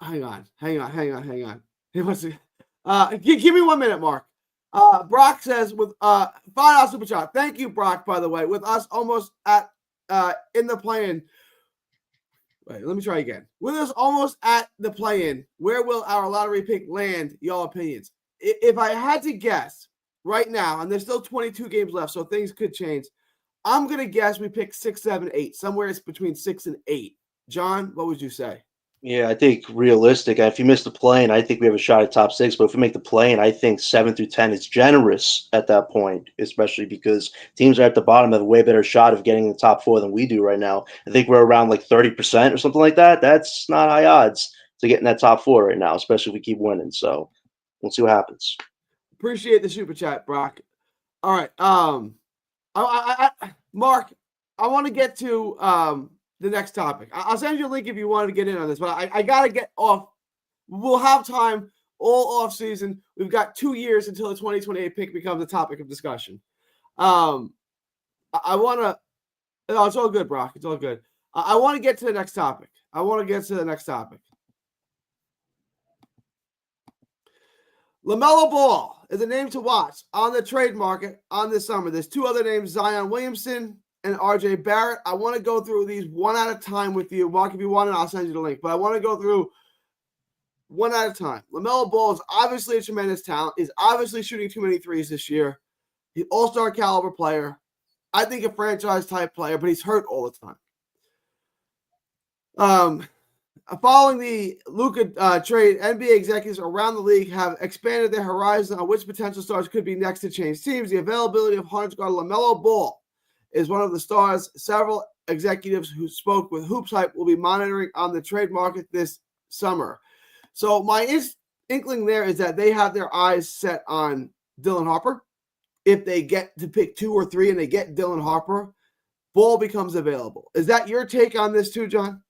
hang on. He wants to. Give me 1 minute, Mark. Brock says with $5 super chat. Thank you, Brock. By the way, with us almost at in the play-in. Wait, let me try again. With us almost at the play-in, where will our lottery pick land? Y'all opinions. If I had to guess right now, and there's still 22 games left, so things could change. I'm gonna guess we pick 6, 7, 8. Somewhere it's between 6 and 8. John, what would you say? Yeah, I think realistic. If you miss the play-in, I think we have a shot at top 6. But if we make the play-in, I think 7 through 10 is generous at that point, especially because teams are at the bottom have a way better shot of getting the top 4 than we do right now. I think we're around like 30% or something like that. That's not high odds to get in that top 4 right now, especially if we keep winning. So we'll see what happens. Appreciate the super chat, Brock. All right, Mark, I want to get to the next topic. I'll send you a link if you wanted to get in on this, but I got to get off. We'll have time all off season. We've got 2 years until the 2028 pick becomes a topic of discussion. I want to. No, it's all good, Brock. It's all good. I want to get to the next topic. LaMelo Ball is a name to watch on the trade market on this summer. There's 2 other names, Zion Williamson and RJ Barrett. I want to go through these one at a time with you. Mark, if you want it, I'll send you the link. But I want to go through one at a time. LaMelo Ball is obviously a tremendous talent. He's obviously shooting too many threes this year. He's an all-star caliber player. I think a franchise-type player, but he's hurt all the time. Following the Luka trade, NBA executives around the league have expanded their horizon on which potential stars could be next to change teams. The availability of Hornets guard LaMelo Ball is one of the stars. Several executives who spoke with Hoops Hype will be monitoring on the trade market this summer. So my inkling there is that they have their eyes set on Dylan Harper. If they get to pick 2 or 3 and they get Dylan Harper, Ball becomes available. Is that your take on this too, John?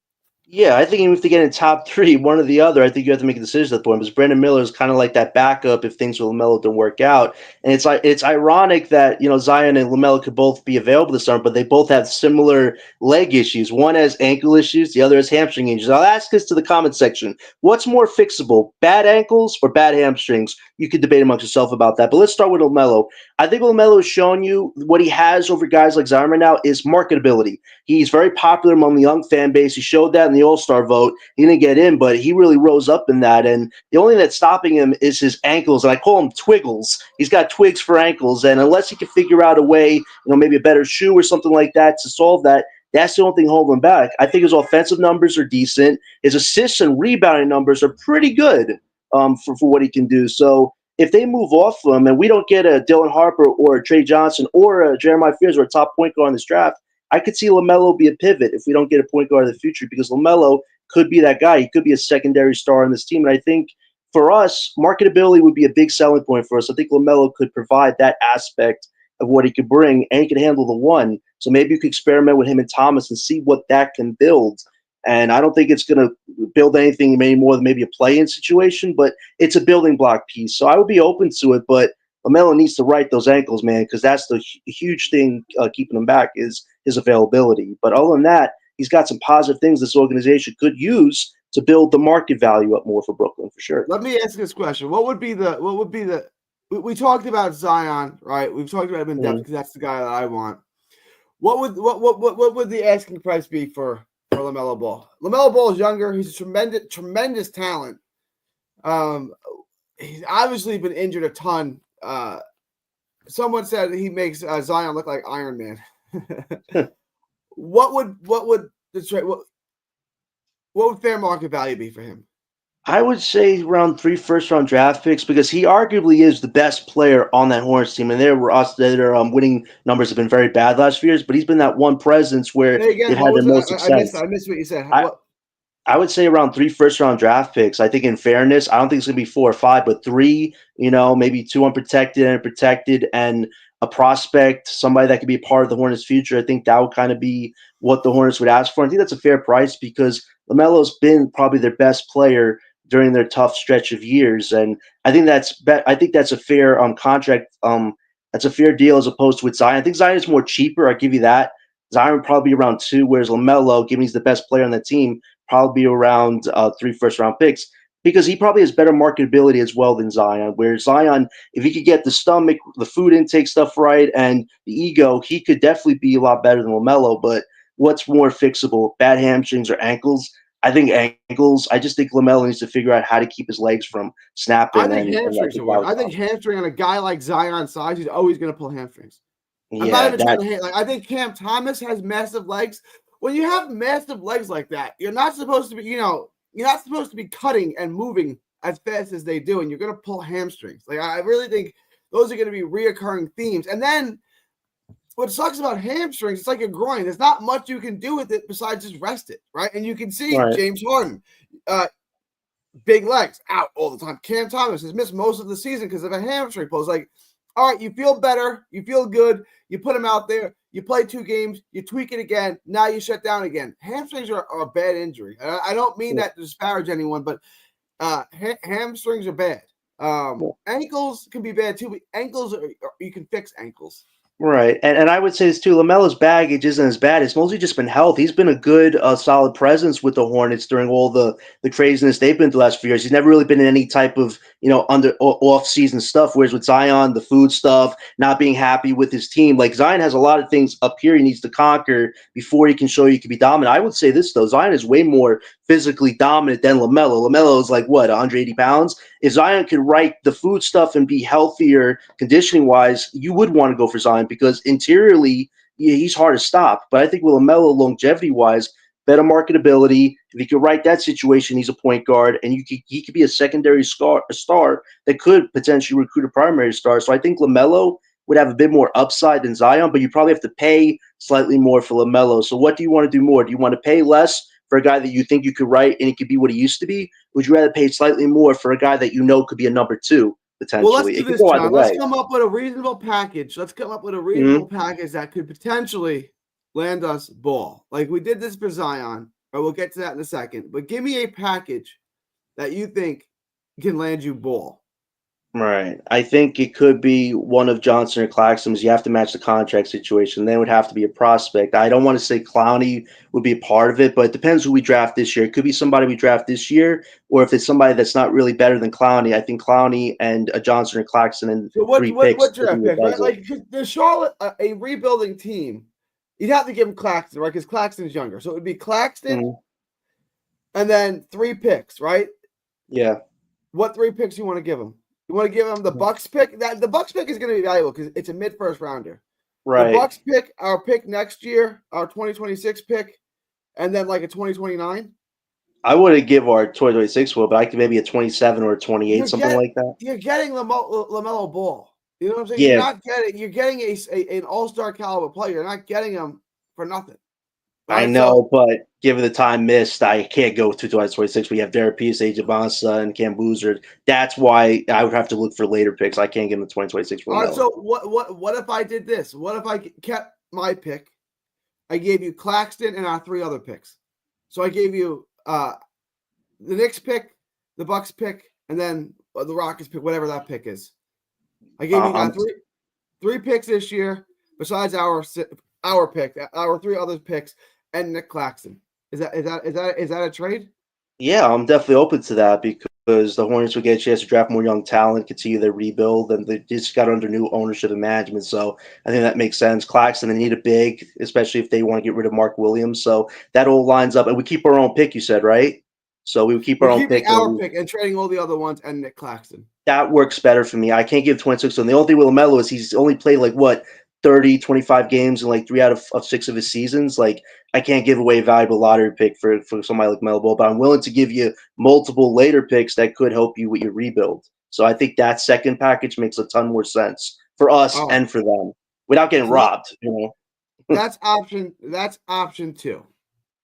Yeah, I think even if they get in top 3, one or the other, I think you have to make a decision at that point. Because Brandon Miller is kind of like that backup if things with LaMelo don't work out. And it's ironic that Zion and LaMelo could both be available this summer, but they both have similar leg issues. One has ankle issues, the other has hamstring injuries. I'll ask this to the comment section: what's more fixable, bad ankles or bad hamstrings? You could debate amongst yourself about that. But let's start with LaMelo. I think LaMelo has shown you what he has over guys like Zion right now is marketability. He's very popular among the young fan base. He showed that in the All-Star vote. He didn't get in, but he really rose up in that. And the only thing that's stopping him is his ankles. And I call him twiggles. He's got twigs for ankles. And unless he can figure out a way, maybe a better shoe or something like that to solve that, that's the only thing holding him back. I think his offensive numbers are decent. His assists and rebounding numbers are pretty good for what he can do. So if they move off him and we don't get a Dylan Harper or a Trey Johnson or a Jeremiah Fears or a top point guard in this draft, I could see LaMelo be a pivot if we don't get a point guard in the future, because LaMelo could be that guy. He could be a secondary star on this team. And I think for us, marketability would be a big selling point for us. I think LaMelo could provide that aspect of what he could bring, and he could handle the 1. So maybe you could experiment with him and Thomas and see what that can build. And I don't think it's going to build anything any more than maybe a play-in situation, but it's a building block piece. So I would be open to it, but LaMelo needs to right those ankles, man, because that's the huge thing keeping him back is his availability. But other than that, he's got some positive things this organization could use to build the market value up more for Brooklyn, for sure. Let me ask this question. We talked about Zion, right? We've talked about him in depth because that's the guy that I want. What would the asking price be for LaMelo Ball? LaMelo Ball is younger. He's a tremendous talent. He's obviously been injured a ton. Someone said he makes Zion look like Iron Man. What would fair market value be for him? I would say around 3 first-round draft picks because he arguably is the best player on that Hornets team, and their winning numbers have been very bad last few years. But he's been that one presence where they've had the most success. I missed what you said. I would say around 3 first-round draft picks. I think in fairness, I don't think it's going to be 4 or 5, but 3, maybe 2 unprotected and protected and a prospect, somebody that could be a part of the Hornets' future. I think that would kind of be what the Hornets would ask for. I think that's a fair price because LaMelo's been probably their best player during their tough stretch of years. And I think that's a fair contract. That's a fair deal as opposed to with Zion. I think Zion is more cheaper. I'll give you that. Zion would probably be around 2, whereas LaMelo, given he's the best player on the team, probably be around 3 first-round picks because he probably has better marketability as well than Zion. Where Zion, if he could get the stomach, the food intake stuff right, and the ego, he could definitely be a lot better than LaMelo. But what's more fixable, bad hamstrings or ankles? I think ankles. I just think LaMelo needs to figure out how to keep his legs from snapping. I think hamstrings are worse. I think hamstring on a guy like Zion's size, he's always going to pull hamstrings. I'm not even trying to hate. I think Cam Thomas has massive legs. When you have massive legs like that, you're not supposed to be, you're not supposed to be cutting and moving as fast as they do, and you're going to pull hamstrings. Like I really think those are going to be reoccurring themes. And then what sucks about hamstrings, it's like a groin. There's not much you can do with it besides just rest it, right? And you can see James Harden, big legs, out all the time. Cam Thomas has missed most of the season because of a hamstring pull. It's like, all right, you feel better, you feel good, you put him out there, you play 2 games, you tweak it again, now you shut down again. Hamstrings are a bad injury. I don't mean that to disparage anyone, but hamstrings are bad. Ankles can be bad too, but ankles you can fix ankles. Right. And I would say this too, LaMelo's baggage isn't as bad. It's mostly just been health. He's been a good, solid presence with the Hornets during all the craziness they've been through the last few years. He's never really been in any type of, off-season stuff, whereas with Zion, the food stuff, not being happy with his team. Like Zion has a lot of things up here he needs to conquer before he can show he can be dominant. I would say this, though. Zion is way more physically dominant than LaMelo. LaMelo is like, 180 pounds? If Zion could right the food stuff and be healthier conditioning-wise, you would want to go for Zion because interiorly, he's hard to stop. But I think with LaMelo, longevity-wise, better marketability. If he could right that situation, he's a point guard, and he could be a secondary star that could potentially recruit a primary star. So I think LaMelo would have a bit more upside than Zion, but you probably have to pay slightly more for LaMelo. So what do you want to do more? Do you want to pay less for a guy that you think you could right and he could be what he used to be? Would you rather pay slightly more for a guy that could be a number 2 potentially? Well, let's do this, John. Let's come up with a reasonable package. Let's come up with a reasonable package that could potentially land us Ball. Like we did this for Zion, or we'll get to that in a second. But give me a package that you think can land you Ball. Right. I think it could be one of Johnson or Claxton's. You have to match the contract situation. Then it would have to be a prospect. I don't want to say Clowney would be a part of it, but it depends who we draft this year. It could be somebody we draft this year, or if it's somebody that's not really better than Clowney. I think Clowney and a Johnson or Claxton and so what draft pick? Right? Like the Charlotte, a rebuilding team, you'd have to give him Claxton, right? Because Claxton's younger. So it would be Claxton and then 3 picks, right? Yeah. What 3 picks you want to give him? You want to give him the Bucks pick? The Bucks pick is going to be valuable because it's a mid-first rounder. Right. The Bucks pick, our pick next year, our 2026 pick, and then like a 2029. I wouldn't give our 2026 one, but I could maybe a 27 or a 28, like that. You're getting LaMelo Ball. You know what I'm saying? Yeah. You're getting an all-star caliber player. You're not getting him for nothing. Right? I know, but given the time missed, I can't go to 2026. We have Derek Pierce, AJ Bonsa, and Cam Boozer. That's why I would have to look for later picks. I can't give him the 2026. All right, so what if I did this? What if I kept my pick I gave you Claxton and our 3 other picks. So I gave you the Knicks pick, the Bucks pick, and then the Rockets pick, whatever that pick is. I gave you guys three picks this year, besides our pick, our 3 other picks, and Nick Claxton. Is that a trade? Yeah, I'm definitely open to that because the Hornets would get a chance to draft more young talent, continue their rebuild, and they just got under new ownership and management. So I think that makes sense. Claxton, they need a big, especially if they want to get rid of Mark Williams. So that all lines up. And we keep our own pick, you said, right? So we would keep our We're own keeping pick. our pick and trading all the other ones and Nick Claxton. That works better for me. I can't give 26. And the only thing with LaMelo is he's only played 30, 25 games in 3 out of 6 of his seasons. I can't give away a valuable lottery pick for somebody like Melo Ball, but I'm willing to give you multiple later picks that could help you with your rebuild. So I think that second package makes a ton more sense for us and for them without getting robbed. That's option 2.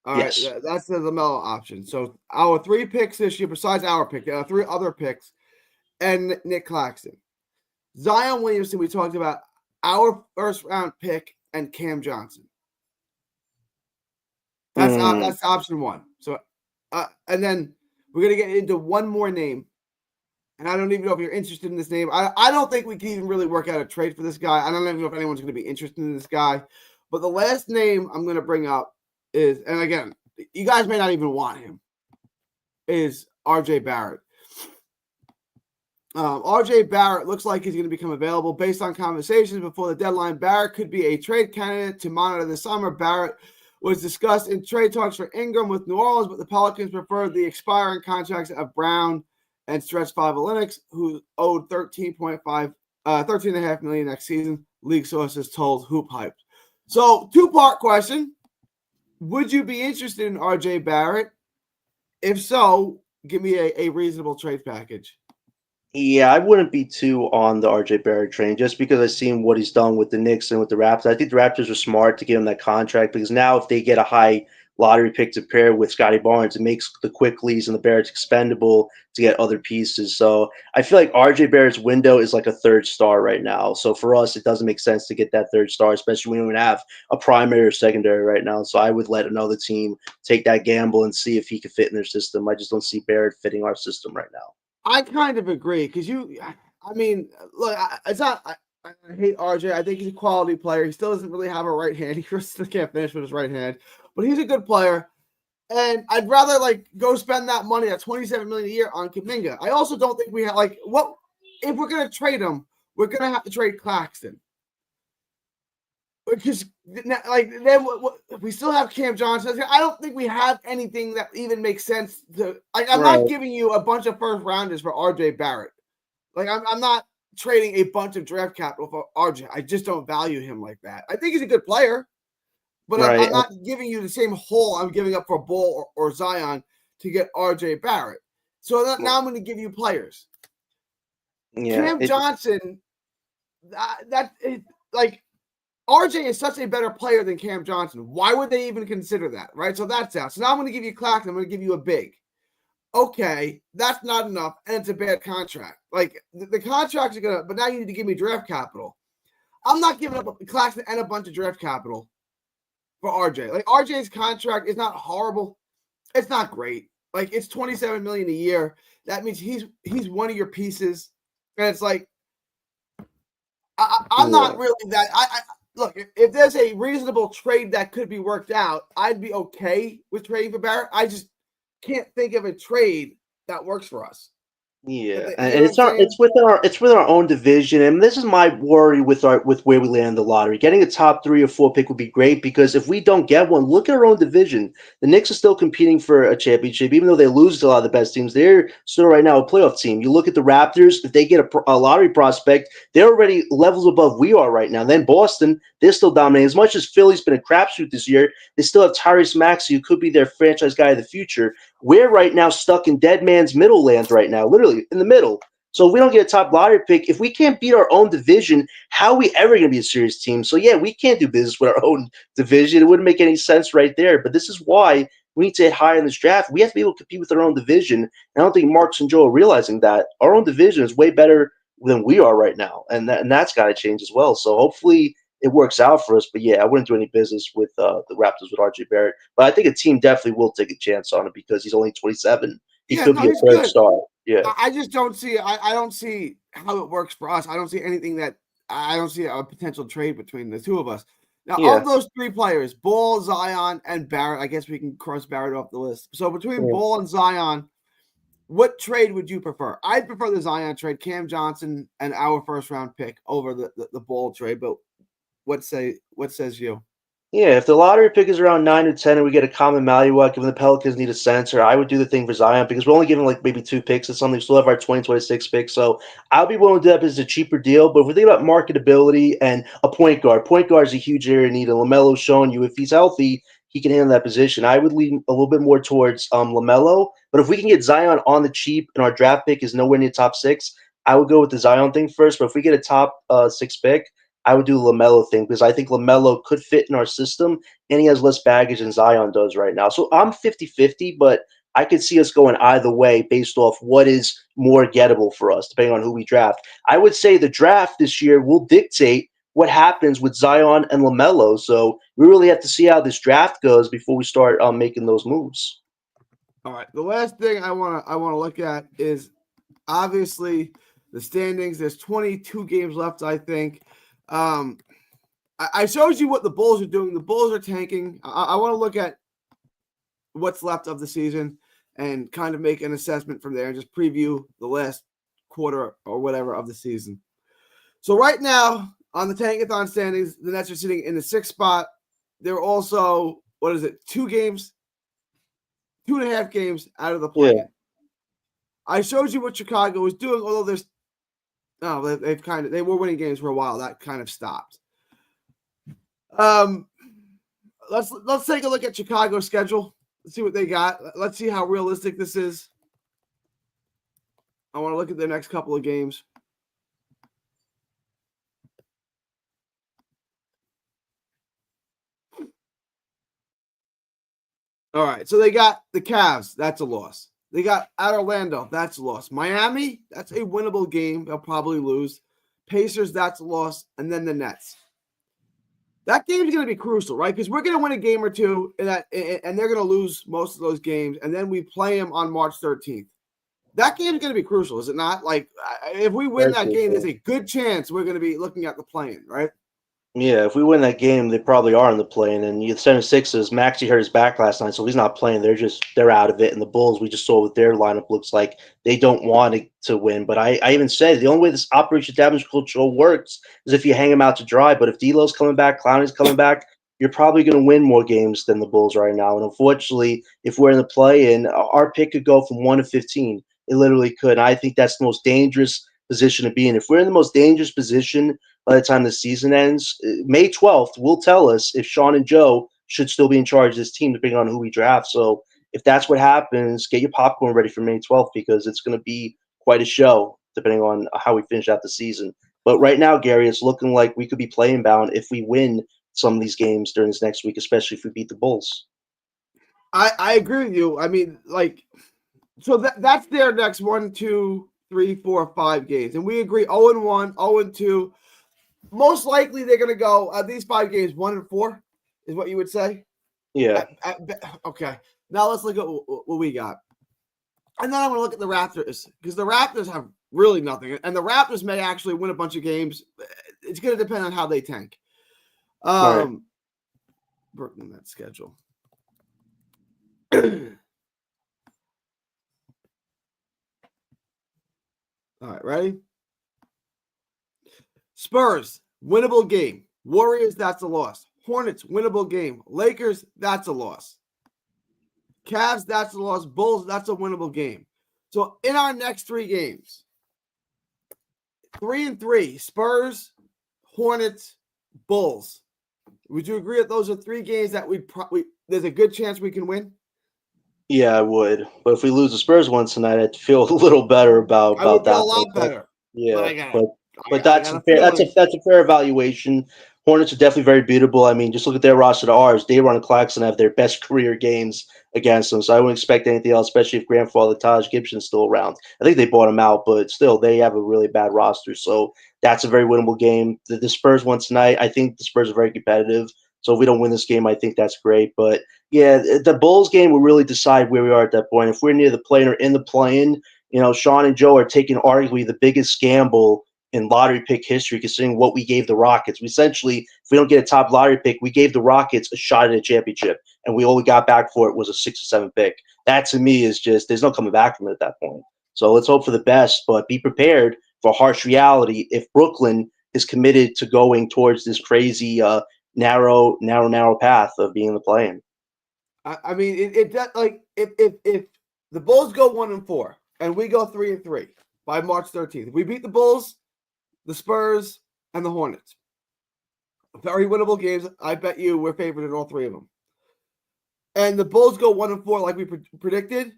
All right, yes. That's the LaMelo option. So our 3 picks this year, besides our pick, there are 3 other picks, and Nick Claxton. Zion Williamson, we talked about our first round pick and Cam Johnson. That's option 1. So, and then we're gonna get into one more name, and I don't even know if you're interested in this name. I don't think we can even really work out a trade for this guy. I don't even know if anyone's gonna be interested in this guy. But the last name I'm gonna bring up is, and again, you guys may not even want him, is RJ Barrett. RJ Barrett looks like he's going to become available based on conversations before the deadline. Barrett could be a trade candidate to monitor this summer. Barrett was discussed in trade talks for Ingram with New Orleans, but the Pelicans preferred the expiring contracts of Brown and Stretch 5 Linux, who owed $13.5 million next season. League sources told Hoop Hype. So, 2-part question. Would you be interested in RJ Barrett? If so, give me a reasonable trade package. Yeah, I wouldn't be too on the RJ Barrett train just because I've seen what he's done with the Knicks and with the Raptors. I think the Raptors are smart to give him that contract because now if they get a high lottery pick to pair with Scotty Barnes, it makes the Quickleys and the Barretts expendable to get other pieces. So I feel like RJ Barrett's window is like a 3rd star right now. So for us, it doesn't make sense to get that 3rd star, especially when we don't have a primary or secondary right now. So I would let another team take that gamble and see if he could fit in their system. I just don't see Barrett fitting our system right now. I kind of agree because look, it's not. I hate RJ. I think he's a quality player. He still doesn't really have a right hand. He still can't finish with his right hand, but he's a good player. And I'd rather go spend that money at $27 million a year on Kuminga. I also don't think we have what if we're gonna trade him, we're gonna have to trade Claxton. Because then we still have Cam Johnson. I don't think we have anything that even makes sense to. I'm not giving you a bunch of first rounders for RJ Barrett. I'm not trading a bunch of draft capital for RJ. I just don't value him like that. I think he's a good player, but I'm not giving you the same hole I'm giving up for Bull or Zion to get RJ Barrett. So now I'm going to give you players. Yeah, Cam Johnson. RJ is such a better player than Cam Johnson. Why would they even consider that, right? So that's out. So now I'm going to give you Claxton. I'm going to give you a big. Okay, that's not enough, and it's a bad contract. The contracts are going to – but now you need to give me draft capital. I'm not giving up Claxton and a bunch of draft capital for RJ. RJ's contract is not horrible. It's not great. It's $27 million a year. That means he's one of your pieces. And it's I'm not really that – Look, if there's a reasonable trade that could be worked out, I'd be okay with trading for Barrett. I just can't think of a trade that works for us. Yeah, and it's within our own division, and this is my worry with where we land in the lottery. Getting a top 3 or 4 pick would be great because if we don't get one, look at our own division. The Knicks are still competing for a championship, even though they lose to a lot of the best teams. They're still right now a playoff team. You look at the Raptors; if they get a lottery prospect, they're already levels above we are right now. Then Boston, they're still dominating. As much as Philly's been a crapshoot this year, they still have Tyrese Maxey, who could be their franchise guy of the future. We're right now stuck in dead man's middle land right now, literally in the middle. So if we don't get a top lottery pick, if we can't beat our own division, how are we ever going to be a serious team? So yeah, we can't do business with our own division. It wouldn't make any sense right there. But this is why we need to hit higher in this draft. We have to be able to compete with our own division. And I don't think Marks and Joe are realizing that. Our own division is way better than we are right now. And that's got to change as well. So hopefully it works out for us. But yeah, I wouldn't do any business with the Raptors with RJ Barrett. But I think a team definitely will take a chance on him because he's only 27. He Yeah, could no, be a he's third good. star. Yeah. I just don't see. I don't see how it works for us. I don't see anything that I don't see a potential trade between the two of us. Now, Yeah. of those three players, Ball, Zion, and Barrett, I guess we can cross Barrett off the list. So between Yeah. Ball and Zion, what trade would you prefer? I'd prefer the Zion trade, Cam Johnson and our first round pick over the Ball trade. But what says you? Yeah, if the lottery pick is around 9 or 10 and we get a common Maluak, given the Pelicans need a center, I would do the thing for Zion because we're only giving like maybe 2 picks or something. We still have our 2026 pick. So I'll be willing to do that because it's a cheaper deal. But if we think about marketability and a point guard is a huge area need. And LaMelo's showing you if he's healthy, he can handle that position. I would lean a little bit more towards LaMelo. But if we can get Zion on the cheap and our draft pick is nowhere near top 6, I would go with the Zion thing first. But if we get a top 6 pick, I would do the LaMelo thing because I think LaMelo could fit in our system and he has less baggage than Zion does right now. So I'm 50-50, but I could see us going either way based off what is more gettable for us, depending on who we draft. I would say the draft this year will dictate what happens with Zion and LaMelo. So we really have to see how this draft goes before we start making those moves. All right. The last thing I wanna look at is obviously the standings. There's 22 games left, I think. I showed you what the Bulls are doing. The Bulls are tanking. I want to look at what's left of the season and kind of make an assessment from there and just preview the last quarter or whatever of the season. So right now on the Tankathon standings, the Nets are sitting in the 6th spot. They're also, 2.5 games out of the play-in. Yeah. I showed you what Chicago was doing, although they were winning games for a while. That kind of stopped. Let's take a look at Chicago's schedule. Let's see what they got. Let's see how realistic this is. I want to look at their next couple of games. All right, so they got the Cavs. That's a loss. They got at Orlando. That's a loss. Miami. That's a winnable game. They'll probably lose. Pacers. That's a loss. And then the Nets. That game is going to be crucial, right? Because we're going to win a game or two, and they're going to lose most of those games, and then we play them on March 13th. That game is going to be crucial, is it not? Like, if we win that game, there's a good chance we're going to be looking at the play-in, right? Yeah, if we win that game, they probably are in the play-in. And the 76ers, Maxey hurt his back last night, so he's not playing. They're out of it. And the Bulls, we just saw what their lineup looks like. They don't want to win. But I even said the only way this Operation Damage Control works is if you hang them out to dry. But if D'Lo's coming back, Clowney's coming back, you're probably going to win more games than the Bulls right now. And unfortunately, if we're in the play-in, our pick could go from 1 to 15. It literally could. And I think that's the most dangerous position to be in. If we're in the most dangerous position by the time the season ends, May 12th will tell us if Sean and Joe should still be in charge of this team, depending on who we draft. So if that's what happens, get your popcorn ready for May 12th because it's going to be quite a show, depending on how we finish out the season. But right now, Gary, it's looking like we could be playing bound if we win some of these games during this next week, especially if we beat the Bulls. I agree with you. I mean, so that's their next 1, 2, 3, 4, 5 games. And we agree 0-1, 0-2. Most likely they're going to go these 5 games 1-4 is what you would say. Yeah. Okay. Now let's look at what we got. And then I want to look at the Raptors because the Raptors have really nothing. And the Raptors may actually win a bunch of games. It's going to depend on how they tank. Right. Brooklyn, that schedule. All right, ready? Spurs, winnable game. Warriors, that's a loss. Hornets, winnable game. Lakers, that's a loss. Cavs, that's a loss. Bulls, that's a winnable game. So in our next 3 games, 3-3, Spurs, Hornets, Bulls. Would you agree that those are 3 games that there's a good chance we can win? Yeah, I would. But if we lose the Spurs one tonight, I'd feel a little better about I would that. feel a lot better. Yeah, But but that's a fair that's a fair evaluation. Hornets are definitely very beatable. I mean, just look at their roster to ours. Dayron and Claxton have their best career games against them, so I wouldn't expect anything else, especially if grandfather Taj Gibson's still around. I think they bought him out, but still, they have a really bad roster. So That's a very winnable game. The Spurs one tonight, I think the Spurs are very competitive. So if we don't win this game, I think that's great. But yeah, the Bulls game will really decide where we are at that point. If we're near the play or in the play-in, Sean and Joe are taking arguably the biggest gamble in lottery pick history, considering what we gave the Rockets. We essentially, if we don't get a top lottery pick, we gave the Rockets a shot at a championship, and we all we got back for it was a 6 or 7 pick. That to me is just there's no coming back from it at that point. So let's hope for the best, but be prepared for harsh reality if Brooklyn is committed to going towards this crazy narrow path of being the play-in. I mean, it like if the Bulls go 1-4 and we go 3-3 by March 13th, we beat the Bulls, the Spurs, and the Hornets. Very winnable games. I bet you we're favored in all three of them. And the Bulls go 1-4 like we predicted.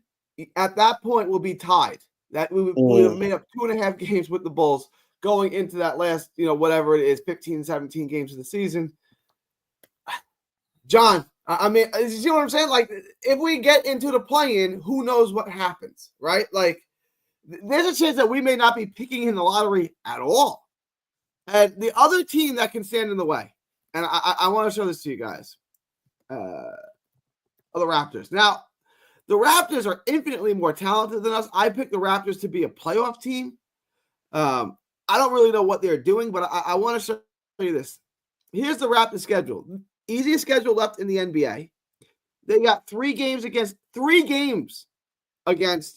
At that point, we'll be tied. That we have made up 2.5 games with the Bulls going into that last, whatever it is, 15, 17 games of the season. John, I mean, you see what I'm saying? Like, if we get into the play-in, who knows what happens, right? Like, there's a chance that we may not be picking in the lottery at all. And the other team that can stand in the way, and I want to show this to you guys, are the Raptors. Now, the Raptors are infinitely more talented than us. I picked the Raptors to be a playoff team. I don't really know what they're doing, but I want to show you this. Here's the Raptors schedule. Easiest schedule left in the NBA. They got 3 games against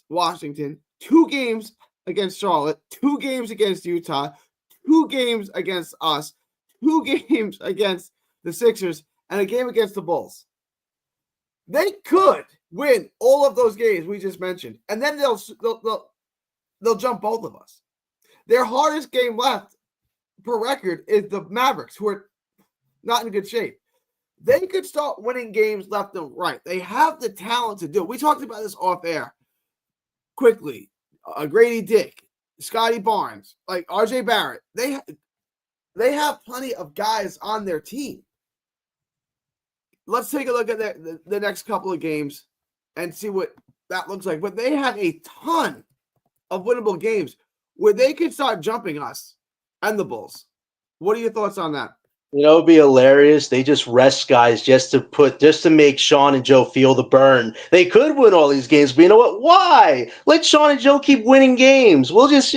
Washington, 2 games against Charlotte, 2 games against Utah, 2 games against us, 2 games against the Sixers, and a game against the Bulls. They could win all of those games we just mentioned, and then they'll jump both of us. Their hardest game left per record is the Mavericks, who are not in good shape. They could start winning games left and right. They have the talent to do it. We talked about this off air quickly. Grady Dick, Scotty Barnes, like RJ Barrett. They have plenty of guys on their team. Let's take a look at the next couple of games and see what that looks like. But they have a ton of winnable games where they could start jumping us and the Bulls. What are your thoughts on that? It'd be hilarious. They just rest guys just to make Sean and Joe feel the burn. They could win all these games, but you know what? Why? Let Sean and Joe keep winning games. We'll just,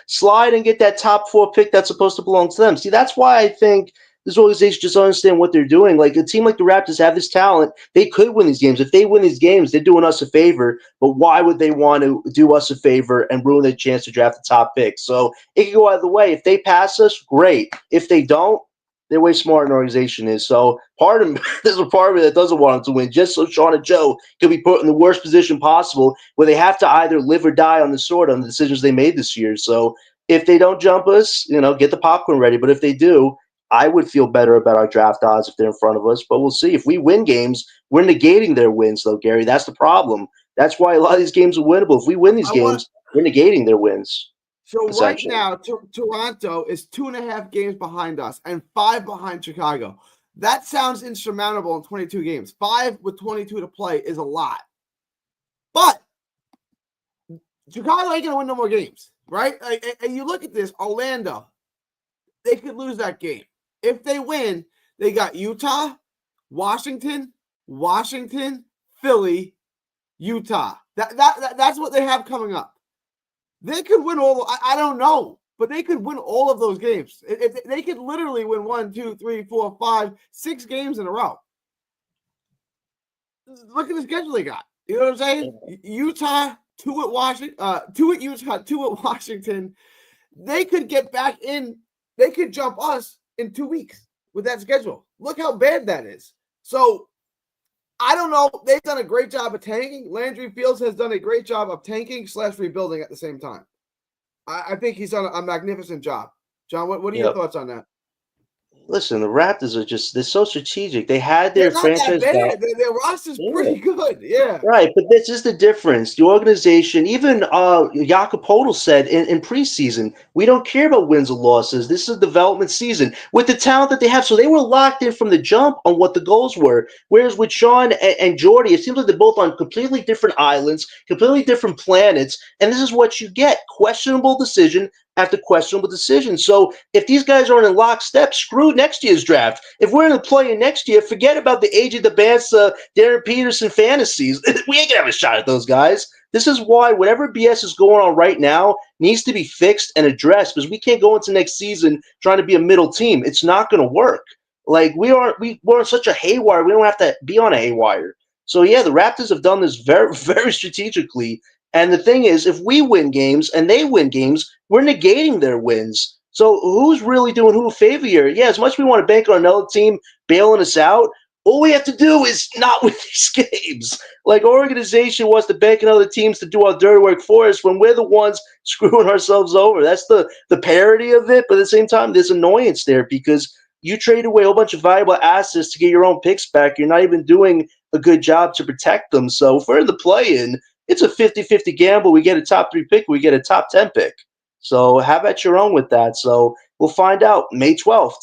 slide and get that top 4 pick that's supposed to belong to them. See, that's why I think this organization just don't understand what they're doing. Like a team like the Raptors have this talent. They could win these games. If they win these games, they're doing us a favor. But why would they want to do us a favor and ruin their chance to draft the top pick? So it can go either way. If they pass us, great. If they don't, they're way smarter than an organization is. So there's a part of me that doesn't want them to win, just so Sean and Joe can be put in the worst position possible, where they have to either live or die on the sword on the decisions they made this year. So if they don't jump us, get the popcorn ready. But if they do, I would feel better about our draft odds if they're in front of us. But we'll see. If we win games, we're negating their wins, though, Gary. That's the problem. That's why a lot of these games are winnable. If we win these games, we're negating their wins. So right now, Toronto is 2.5 games behind us and 5 behind Chicago. That sounds insurmountable in 22 games. 5 with 22 to play is a lot. But Chicago ain't going to win no more games, right? And you look at this, Orlando, they could lose that game. If they win, they got Utah, Washington, Philly, Utah. That's what they have coming up. They could win all. I don't know, but they could win all of those games. If they could literally win 1, 2, 3, 4, 5, 6 games in a row. Look at the schedule they got. You know what I'm saying? Utah, 2 at Washington, 2 at Utah, 2 at Washington. They could get back in. They could jump us in 2 weeks with that schedule. Look how bad that is. So I don't know. They've done a great job of tanking. Landry Fields has done a great job of tanking / rebuilding at the same time. I think he's done a magnificent job. John, what are your thoughts on that? Listen, the Raptors they're so strategic. They had their franchise. Their roster's pretty good. Yeah. Right, but this is the difference. The organization, even Jakob Poeltl said in preseason, we don't care about wins or losses. This is a development season with the talent that they have. So they were locked in from the jump on what the goals were. Whereas with Sean and Jordy, it seems like they're both on completely different islands, completely different planets. And this is what you get. Questionable decision after questionable decisions. So if these guys aren't in lockstep, screw next year's draft. If we're in the play-in next year, forget about the AJ DeBanza, Darren Peterson fantasies. We ain't gonna have a shot at those guys. This is why whatever BS is going on right now needs to be fixed and addressed, because we can't go into next season trying to be a middle team. It's not going to work. Like we're on such a haywire. We don't have to be on a haywire. So yeah, the Raptors have done this very very strategically. And the thing is, if we win games and they win games, we're negating their wins. So who's really doing who a favor here? Yeah, as much as we want to bank on another team bailing us out, all we have to do is not win these games. Like our organization wants to bank on other teams to do our dirty work for us when we're the ones screwing ourselves over. That's the parody of it. But at the same time, there's annoyance there because you trade away a whole bunch of valuable assets to get your own picks back. You're not even doing a good job to protect them. So if we're in the play-in, it's a 50-50 gamble. We get a top 3 pick, we get a top 10 pick. So have at your own with that. So we'll find out May 12th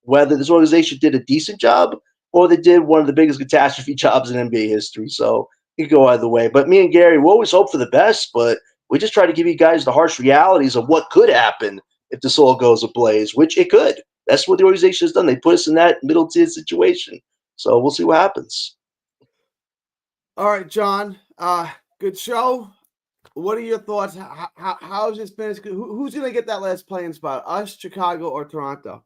whether this organization did a decent job or they did one of the biggest catastrophe jobs in NBA history. So it could go either way. But me and Gary, we always hope for the best, but we just try to give you guys the harsh realities of what could happen if this all goes ablaze, which it could. That's what the organization has done. They put us in that middle tier situation. So we'll see what happens. All right, John. Good show. What are your thoughts? How's this been? Who's going to get that last playing spot? Us, Chicago, or Toronto?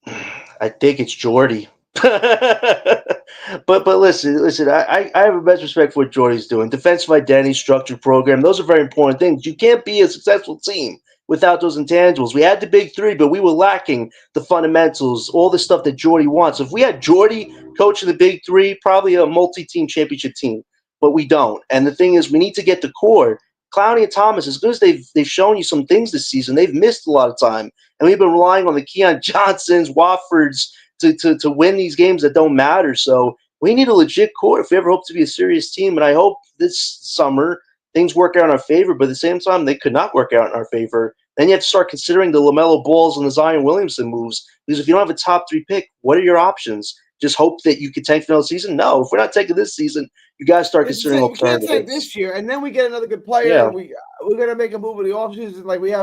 I think it's Jordy. but listen. I have immense respect for what Jordy's doing. Defensive identity, structured program. Those are very important things. You can't be a successful team without those intangibles. We had the big three, but we were lacking the fundamentals, all the stuff that Jordy wants. If we had Jordy coaching the big three, probably a multi-team championship team. But we don't. And the thing is, we need to get the core. Clowney and Thomas, as good as they've shown you some things this season, they've missed a lot of time. And we've been relying on the Keon Johnsons, Woffords to win these games that don't matter. So we need a legit core if we ever hope to be a serious team. And I hope this summer things work out in our favor. But at the same time, they could not work out in our favor. Then you have to start considering the LaMelo Balls and the Zion Williamson moves. Because if you don't have a top 3 pick, what are your options? Just hope that you can tank for another season? No. If we're not taking this season, you guys start considering alternatives. We can't take this year, and then we get another good player. Yeah. And we're gonna make a move in the offseason. Like we're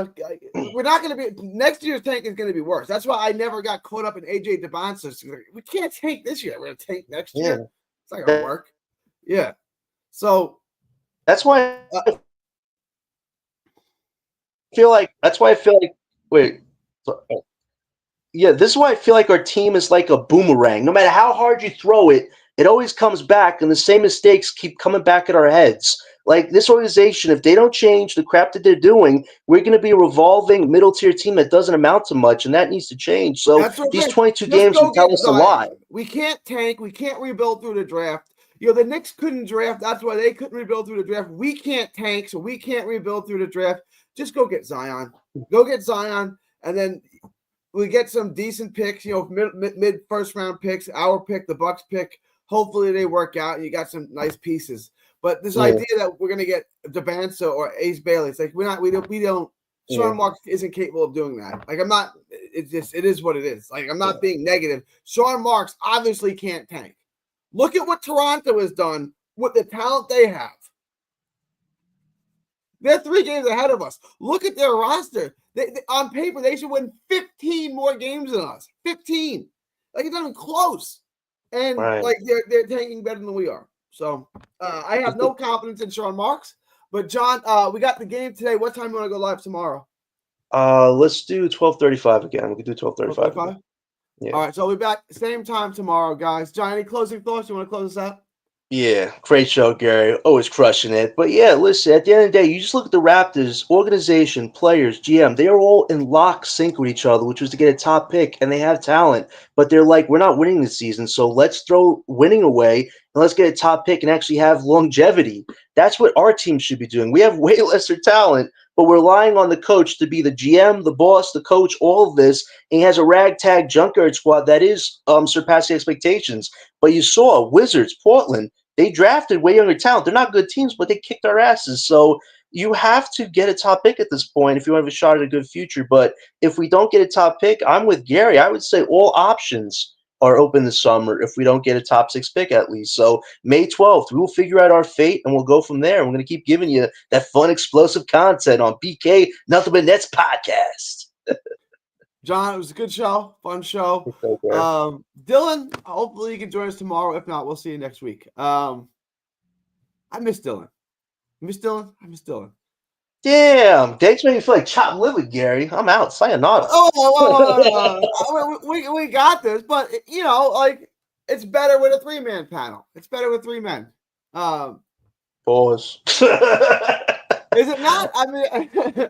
not gonna be next year's tank is gonna be worse. That's why I never got caught up in AJ DeBanza. We can't tank this year. We're gonna tank next year. It's not gonna work. Yeah. So that's why I feel like. Wait. Yeah, this is why I feel like our team is like a boomerang. No matter how hard you throw it, it always comes back, and the same mistakes keep coming back at our heads. Like this organization, if they don't change the crap that they're doing, we're going to be a revolving middle-tier team that doesn't amount to much, and that needs to change. So these 22 games will tell us a lot. We can't tank. We can't rebuild through the draft. The Knicks couldn't draft. That's why they couldn't rebuild through the draft. We can't tank, so we can't rebuild through the draft. Just go get Zion. Go get Zion, and then we get some decent picks, mid first round picks, our pick, the Bucks pick. Hopefully they work out and you got some nice pieces. But this idea that we're gonna get DeBanza or Ace Bailey, it's like we don't Sean Marks isn't capable of doing that. Like I'm not, it is what it is. Like I'm not being negative. Sean Marks obviously can't tank. Look at what Toronto has done with the talent they have. They're 3 games ahead of us. Look at their roster. They, on paper, they should win 15 more games than us. 15. Like, it's not even close. And, like, they're tanking better than we are. So, I have no confidence in Sean Marks. But, John, we got the game today. What time do you want to go live tomorrow? Let's do 12:35 again. We can do 12:35. Yeah. All right, so we'll be back same time tomorrow, guys. John, any closing thoughts? You want to close us out? Yeah, great show, Gary. Always crushing it. But yeah, listen, at the end of the day, you just look at the Raptors, organization, players, GM, they are all in lock sync with each other, which was to get a top pick, and they have talent. But they're like, we're not winning this season, so let's throw winning away, and let's get a top pick and actually have longevity. That's what our team should be doing. We have way lesser talent, but we're relying on the coach to be the GM, the boss, the coach, all of this, and he has a ragtag junkyard squad that is surpassing expectations. But you saw Wizards, Portland, they drafted way younger talent. They're not good teams, but they kicked our asses. So you have to get a top pick at this point if you want to have a shot at a good future. But if we don't get a top pick, I'm with Gary. I would say all options are open this summer if we don't get a top 6 pick at least. So May 12th, we will figure out our fate and we'll go from there. We're going to keep giving you that fun, explosive content on BK Nothing But Nets podcast. John, it was a good show, fun show. Okay. Dylan, hopefully you can join us tomorrow. If not, we'll see you next week. I miss Dylan. I miss Dylan. Damn, Dates made me feel like chopped liver, Gary. I'm out. Sayonara. We got this, but you know, like it's better with a 3-man panel. It's better with 3 men. Pause. Is it not? I mean,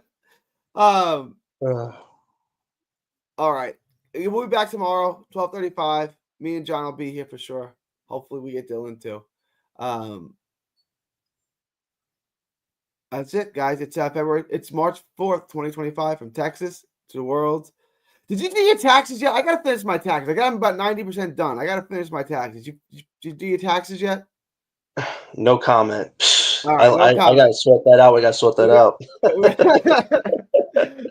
all right. We'll be back tomorrow, 12:35. Me and John will be here for sure. Hopefully, we get Dylan too. That's it, guys. It's February. It's March 4th, 2025, from Texas to the world. Did you do your taxes yet? I gotta finish my taxes. I got them about 90% done. I gotta finish my taxes. Did you do your taxes yet? No comment. All right, I gotta sort that out.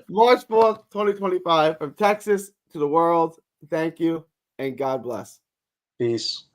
March 4th, 2025, from Texas to the world. Thank you, and God bless. Peace.